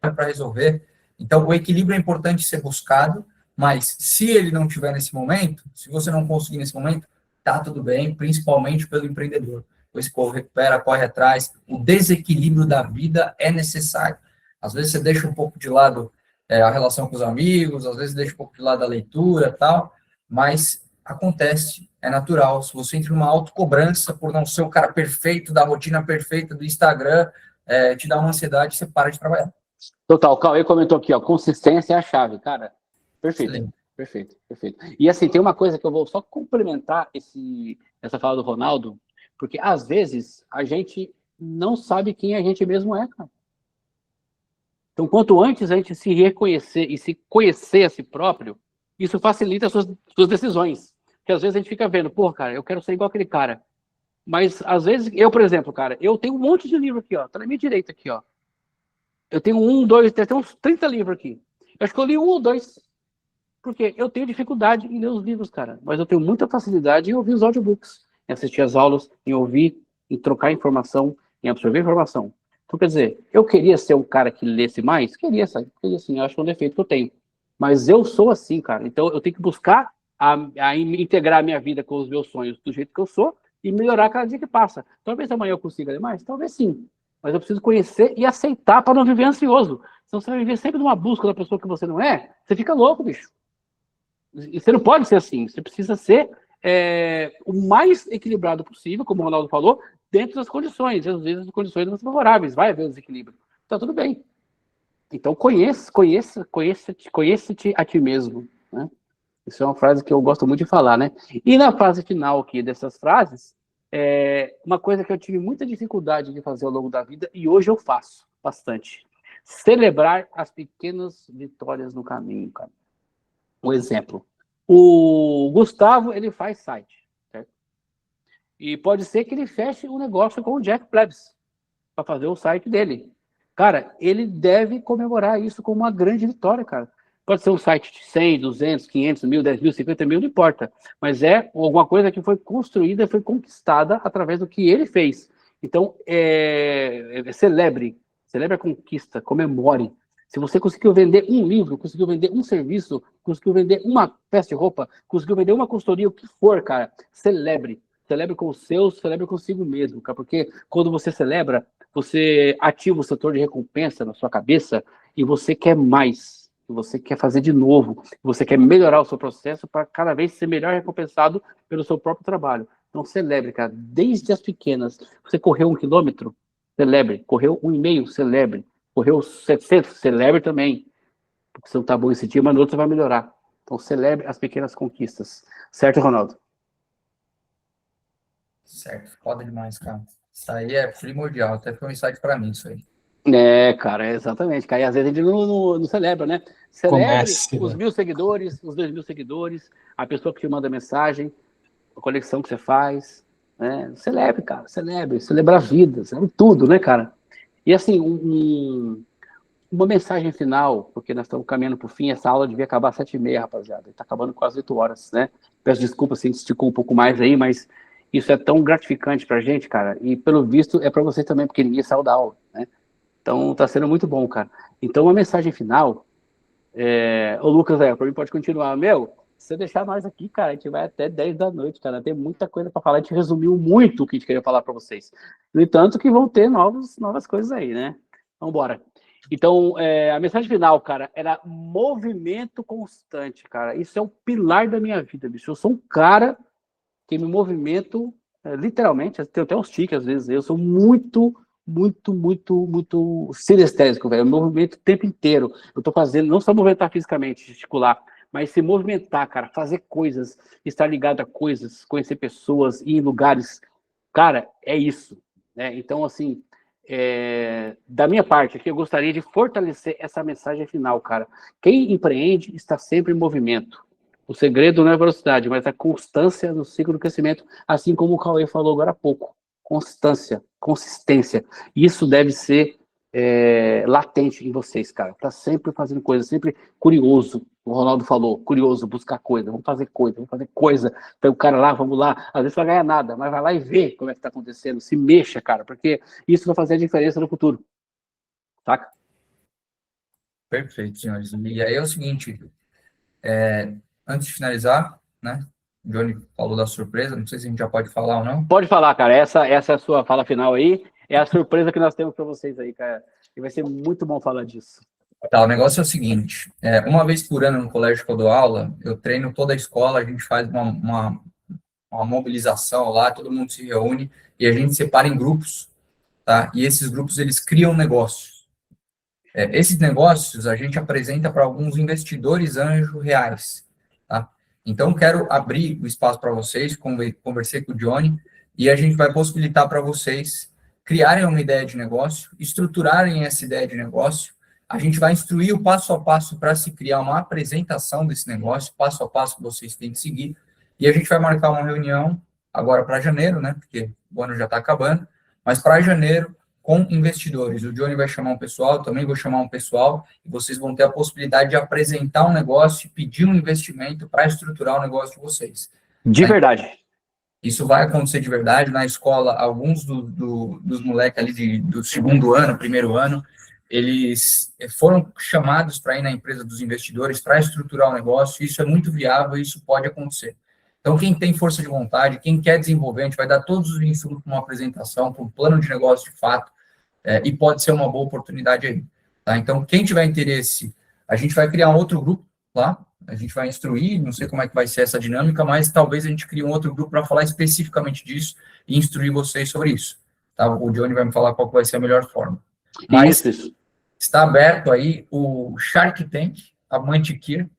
para resolver. Então, o equilíbrio é importante ser buscado, mas se ele não tiver nesse momento, se você não conseguir nesse momento, tá tudo bem, principalmente pelo empreendedor. Depois recupera, corre atrás. O desequilíbrio da vida é necessário. Às vezes você deixa um pouco de lado a relação com os amigos, às vezes deixa um pouco de lado a leitura e tal, mas acontece, é natural. Se você entra numa autocobrança por não ser o cara perfeito, da rotina perfeita do Instagram, te dá uma ansiedade, você para de trabalhar. Total, o Cauê comentou aqui, ó, consistência é a chave, cara. Perfeito, Excelente. perfeito. E assim, tem uma coisa que eu vou só complementar essa fala do Ronaldo, porque às vezes a gente não sabe quem a gente mesmo é, cara. Então, quanto antes a gente se reconhecer e se conhecer a si próprio, isso facilita as suas decisões. Porque às vezes a gente fica vendo, pô, cara, eu quero ser igual aquele cara. Mas às vezes, eu, por exemplo, cara, eu tenho um monte de livro aqui, ó, tá na minha direita aqui, ó. Eu tenho 1, 2, tem uns 30 livros aqui. Eu escolhi 1 ou 2, porque eu tenho dificuldade em ler os livros, cara. Mas eu tenho muita facilidade em ouvir os audiobooks, em assistir as aulas, em ouvir, em trocar informação, em absorver informação. Então, quer dizer, eu queria ser um cara que lesse mais? Queria sim, eu acho que é um defeito que eu tenho. Mas eu sou assim, cara. Então, eu tenho que buscar a integrar a minha vida com os meus sonhos do jeito que eu sou e melhorar cada dia que passa. Talvez amanhã eu consiga ler mais? Talvez sim. Mas eu preciso conhecer e aceitar para não viver ansioso. Senão você vai viver sempre numa busca da pessoa que você não é, você fica louco, bicho. E você não pode ser assim. Você precisa ser o mais equilibrado possível, como o Ronaldo falou, dentro das condições. Às vezes as condições não são favoráveis, vai haver um desequilíbrio. Tá tudo bem. Então conheça-te a ti mesmo, né? Isso é uma frase que eu gosto muito de falar, né? E na fase final aqui dessas frases, uma coisa que eu tive muita dificuldade de fazer ao longo da vida, e hoje eu faço bastante. Celebrar as pequenas vitórias no caminho, cara. Um exemplo. O Gustavo, ele faz site, certo? E pode ser que ele feche um negócio com o Jeff Plebs para fazer o site dele. Cara, ele deve comemorar isso como uma grande vitória, cara. Pode ser um site de 100, 200, 500 mil, 10 mil, 50 mil, não importa. Mas é alguma coisa que foi construída, foi conquistada através do que ele fez. Então, celebre a conquista, comemore. Se você conseguiu vender um livro, conseguiu vender um serviço, conseguiu vender uma peça de roupa, conseguiu vender uma consultoria, o que for, cara, celebre. Celebre com os seus, celebre consigo mesmo, cara. Porque quando você celebra, você ativa o setor de recompensa na sua cabeça e você quer mais. Você quer fazer de novo, você quer melhorar o seu processo para cada vez ser melhor recompensado pelo seu próprio trabalho. Então, celebre, cara, desde as pequenas. Você correu 1 quilômetro? Celebre. Correu 1,5? Celebre. Correu 700? Celebre também. Porque você não está bom esse dia, mas no outro você vai melhorar. Então, celebre as pequenas conquistas. Certo, Ronaldo? Certo, foda demais, cara. Isso aí é primordial, até foi um insight para mim, isso aí. Cara, exatamente. Cara, e às vezes a gente não celebra, né? Celebre Comece, os né? 1.000 seguidores, os 2.000 seguidores, a pessoa que te manda mensagem, a conexão que você faz, né? Celebre, cara, celebra a vida, celebre tudo, né, cara? E assim, uma mensagem final, porque nós estamos caminhando para o fim, essa aula devia acabar às 7h30, rapaziada, está acabando quase 8 horas, né? Peço desculpa se a gente esticou um pouco mais aí, mas isso é tão gratificante para a gente, cara, e pelo visto é para você também, porque ninguém saiu da aula, né? Então tá sendo muito bom, cara. Então uma mensagem final, ô Lucas, para mim pode continuar, se você deixar nós aqui, cara, a gente vai até 10 da noite, cara, tem muita coisa para falar, a gente resumiu muito o que a gente queria falar para vocês. No entanto, que vão ter novas coisas aí, né? Vamos embora. Então, a mensagem final, cara, era movimento constante, cara. Isso é o pilar da minha vida, bicho. Eu sou um cara que me movimento, literalmente, tenho até uns tiques às vezes, eu sou muito sinestésico, velho. Eu movimento o tempo inteiro. Eu tô fazendo, não só movimentar fisicamente, gesticular, mas se movimentar, cara, fazer coisas, estar ligado a coisas, conhecer pessoas, ir em lugares. Cara, é isso, né? Então, assim, da minha parte aqui, eu gostaria de fortalecer essa mensagem final, cara. Quem empreende está sempre em movimento. O segredo não é a velocidade, mas a constância no ciclo do crescimento, assim como o Cauê falou agora há pouco. Constância, consistência. Isso deve ser latente em vocês, cara. Tá sempre fazendo coisa, sempre curioso. O Ronaldo falou, curioso, buscar coisa. Vamos fazer coisa. Então o cara lá, vamos lá. Às vezes vai ganhar nada, mas vai lá e vê como é que tá acontecendo. Se mexa, cara, porque isso vai fazer a diferença no futuro. Saca? Perfeito, senhores. E aí é o seguinte, antes de finalizar, né? O Johnny falou da surpresa, não sei se a gente já pode falar ou não. Pode falar, cara. Essa é a sua fala final aí. É a surpresa que nós temos para vocês aí, cara. E vai ser muito bom falar disso. Tá, o negócio é o seguinte, uma vez por ano no colégio que eu dou aula, eu treino toda a escola, a gente faz uma mobilização lá, todo mundo se reúne e a gente separa em grupos, tá? E esses grupos, eles criam negócios. Esses negócios a gente apresenta para alguns investidores anjo reais, tá? Então, quero abrir o espaço para vocês, conversei com o Johnny, e a gente vai possibilitar para vocês criarem uma ideia de negócio, estruturarem essa ideia de negócio, a gente vai instruir o passo a passo para se criar uma apresentação desse negócio, passo a passo que vocês têm que seguir, e a gente vai marcar uma reunião agora para janeiro, né, porque o ano já está acabando, mas para janeiro, com investidores. O Johnny vai chamar um pessoal, também vou chamar um pessoal, e vocês vão ter a possibilidade de apresentar um negócio e pedir um investimento para estruturar o negócio de vocês. De verdade. Isso vai acontecer de verdade. Na escola, alguns dos moleques ali do segundo ano, primeiro ano, eles foram chamados para ir na empresa dos investidores para estruturar o negócio. Isso é muito viável, isso pode acontecer. Então, quem tem força de vontade, quem quer desenvolver, a gente vai dar todos os insumos para uma apresentação, para um plano de negócio de fato, e pode ser uma boa oportunidade aí. Tá? Então, quem tiver interesse, a gente vai criar um outro grupo lá, a gente vai instruir, não sei como é que vai ser essa dinâmica, mas talvez a gente crie um outro grupo para falar especificamente disso e instruir vocês sobre isso. Tá? O Johnny vai me falar qual vai ser a melhor forma. Mas isso. Está aberto aí o Shark Tank, a Mantiqueira,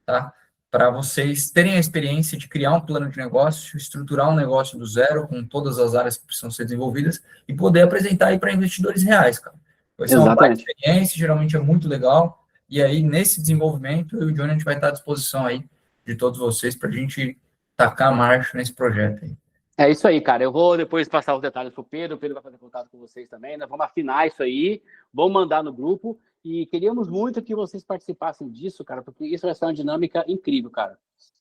tá? Para vocês terem a experiência de criar um plano de negócio, estruturar um negócio do zero, com todas as áreas que precisam ser desenvolvidas, e poder apresentar aí para investidores reais, cara. Vai ser uma baita experiência, geralmente é muito legal, e aí, nesse desenvolvimento, eu e o Johnny, a gente vai estar à disposição aí de todos vocês para a gente tacar a marcha nesse projeto aí. É isso aí, cara. Eu vou depois passar os detalhes pro Pedro, o Pedro vai fazer contato com vocês também, nós vamos afinar isso aí, vamos mandar no grupo, e queríamos muito que vocês participassem disso, cara, porque isso vai ser uma dinâmica incrível, cara.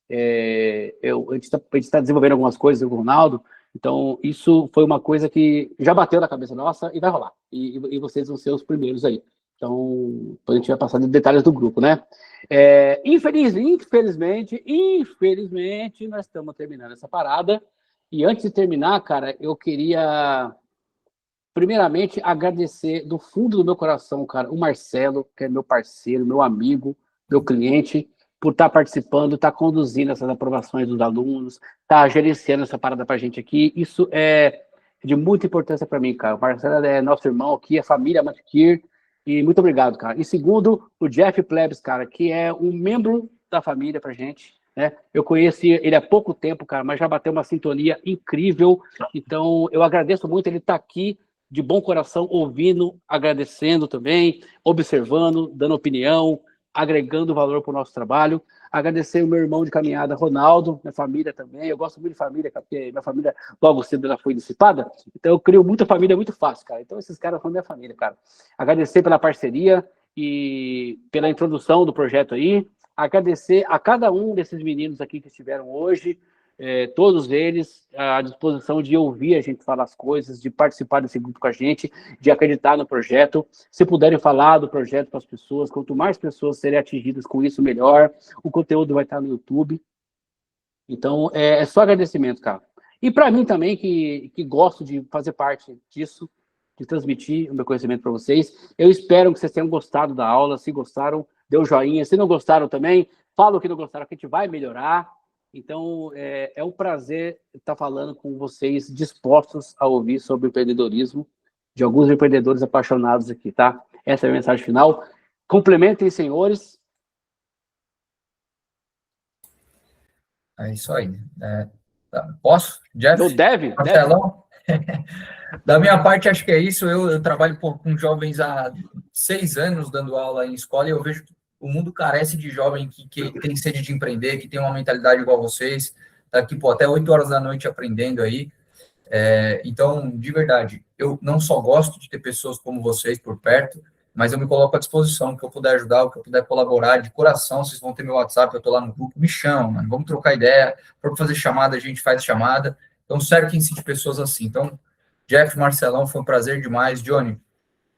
A gente está desenvolvendo algumas coisas com o Ronaldo, então isso foi uma coisa que já bateu na cabeça nossa e vai rolar. E vocês vão ser os primeiros aí. Então, depois a gente vai passar de detalhes do grupo, né? Infelizmente, nós estamos terminando essa parada. E antes de terminar, cara, eu queria, primeiramente, agradecer do fundo do meu coração, cara, o Marcelo, que é meu parceiro, meu amigo, meu cliente, por estar participando, estar conduzindo essas aprovações dos alunos, estar gerenciando essa parada pra gente aqui. Isso é de muita importância para mim, cara. O Marcelo é nosso irmão aqui, é família Mantiqueira, e muito obrigado, cara. E segundo, o Jeff Plebs, cara, que é um membro da família pra gente, né? Eu conheci ele há pouco tempo, cara, mas já bateu uma sintonia incrível. Então, eu agradeço muito ele estar aqui de bom coração, ouvindo, agradecendo também, observando, dando opinião, agregando valor para o nosso trabalho. Agradecer o meu irmão de caminhada, Ronaldo, minha família também. Eu gosto muito de família, porque minha família logo cedo já foi dissipada. Então eu crio muita família muito fácil, cara. Então esses caras são minha família, cara. Agradecer pela parceria e pela introdução do projeto aí. Agradecer a cada um desses meninos aqui que estiveram hoje, todos eles à disposição de ouvir a gente falar as coisas, de participar desse grupo com a gente, de acreditar no projeto. Se puderem falar do projeto para as pessoas, quanto mais pessoas serem atingidas com isso, melhor. O conteúdo vai estar no YouTube. Então, é só agradecimento, cara. E para mim também, que gosto de fazer parte disso, de transmitir o meu conhecimento para vocês. Eu espero que vocês tenham gostado da aula. Se gostaram, dê um joinha. Se não gostaram também, fala o que não gostaram, que a gente vai melhorar. Então, é um prazer estar falando com vocês, dispostos a ouvir sobre o empreendedorismo de alguns empreendedores apaixonados aqui, tá? Essa é a mensagem final. Complementem, senhores. É isso aí. Posso, Jeff? Deve. Marcelão? Da minha parte, acho que é isso. Eu trabalho com jovens há 6 anos, dando aula em escola, e eu vejo que o mundo carece de jovem que tem sede de empreender, que tem uma mentalidade igual a vocês, tá aqui até 8 horas da noite aprendendo aí. Então, de verdade, eu não só gosto de ter pessoas como vocês por perto, mas eu me coloco à disposição, o que eu puder ajudar, o que eu puder colaborar, de coração. Vocês vão ter meu WhatsApp, eu estou lá no grupo, me chamam, mano, vamos trocar ideia, for fazer chamada, a gente faz chamada. Então, cerquem-se de pessoas assim. Então, Jeff, Marcelão, foi um prazer demais. Johnny,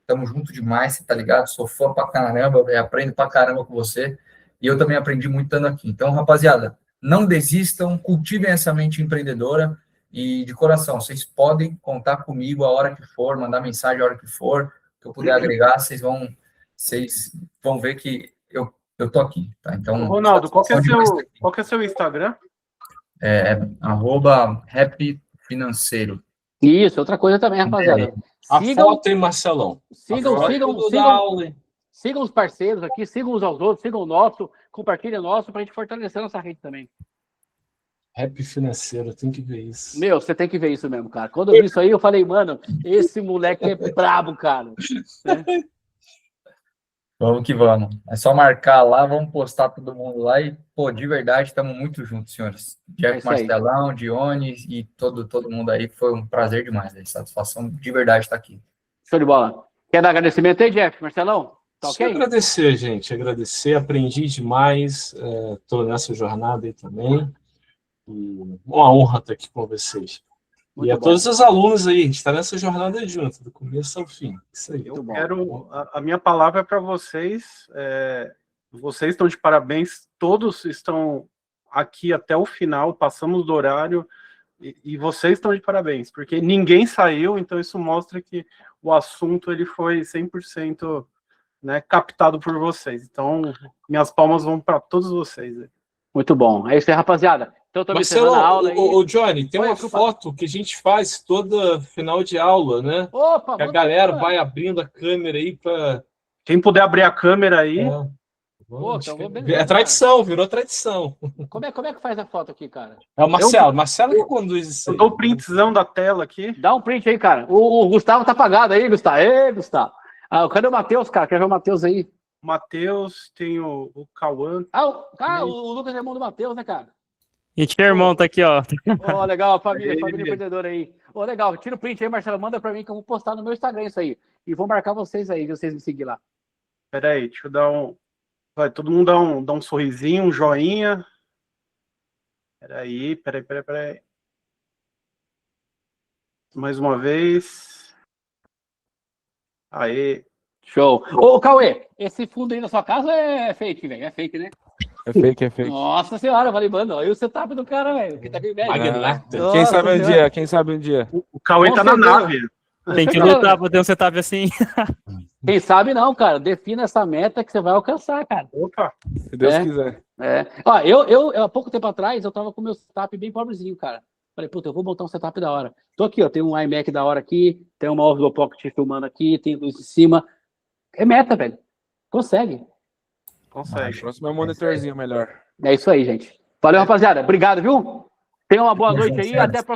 tamo junto demais, você tá ligado? Sou fã pra caramba, aprendo pra caramba com você. E eu também aprendi muito estando aqui. Então, rapaziada, não desistam, cultivem essa mente empreendedora e, de coração, vocês podem contar comigo a hora que for, mandar mensagem a hora que for, que eu puder agregar, vocês vão ver que eu tô aqui, tá? Então, Ronaldo, qual que é seu Instagram? @rapfinanceiro. Isso, outra coisa também, rapaziada. A foto, hein, Marcelão? Sigam os parceiros aqui, sigam uns aos outros, sigam o nosso, compartilhem o nosso para a gente fortalecer a nossa rede também. Rap financeiro, tem que ver isso. Meu, você tem que ver isso mesmo, cara. Quando eu vi isso aí, eu falei, mano, esse moleque é brabo, cara. Né? Vamos que vamos. É só marcar lá, vamos postar todo mundo lá e, pô, de verdade, estamos muito juntos, senhores. Jeff, Marcelão, Dione e todo mundo aí. Foi um prazer demais, aí. Satisfação de verdade estar aqui. Show de bola. Quer dar agradecimento aí, Jeff, Marcelão? Tá ok? Só agradecer, gente. Agradecer, aprendi demais. Estou nessa jornada aí também. E uma honra estar aqui com vocês. Muito e a bom. todos os alunos aí, a gente está nessa jornada junto, do começo ao fim. Isso aí. Eu quero. A minha palavra é para vocês. Vocês estão de parabéns, todos estão aqui até o final, passamos do horário, e vocês estão de parabéns, porque ninguém saiu, então isso mostra que o assunto ele foi 100%, né, captado por vocês. Então, minhas palmas vão para todos vocês. Muito bom. É isso aí, rapaziada. Então, eu tô Marcelo, a aula aí. o Johnny, tem uma foto que a gente faz toda final de aula, né? Opa, que a galera vai abrindo a câmera aí para... Quem puder abrir a câmera aí... É tradição, virou tradição. Como é que faz a foto aqui, cara? É o Marcelo. Marcelo que conduz isso aí. Eu dou o printzão da tela aqui. Dá um print aí, cara. O Gustavo tá apagado aí, Gustavo. Ei, Gustavo. Cadê o Matheus, cara? Quer ver o Matheus aí? Matheus, tem o Cauã. O Lucas é irmão do Matheus, né, cara? A gente é irmão, tá aqui, ó. Legal, família empreendedora aí. Legal, tira o print aí, Marcelo, manda pra mim que eu vou postar no meu Instagram isso aí. E vou marcar vocês aí, vocês me seguir lá. Peraí, deixa eu dar um... Vai, todo mundo dá um sorrisinho, um joinha. Peraí. Mais uma vez. Aê. Show. Ô, Cauê, esse fundo aí na sua casa é fake, velho. É fake, né? É fake. Nossa senhora, eu falei, mano, olha o setup do cara, velho. Que tá com inveja. Quem sabe um dia. O Cauê tá na nave. Tem que lutar pra ter um setup assim. Quem sabe não, cara. Defina essa meta que você vai alcançar, cara. Opa! Se Deus quiser. Ó, eu há pouco tempo atrás, eu tava com o meu setup bem pobrezinho, cara. Falei, puta, eu vou montar um setup da hora. Tô aqui, ó, tem um iMac da hora aqui, tem uma Osmo Pocket filmando aqui, tem luz em cima. É meta, velho. Consegue. Consegue. O próximo é um monitorzinho melhor. É isso aí, gente. Valeu, rapaziada. Obrigado, viu? Tenha uma boa noite aí. senhoras. Até a próxima.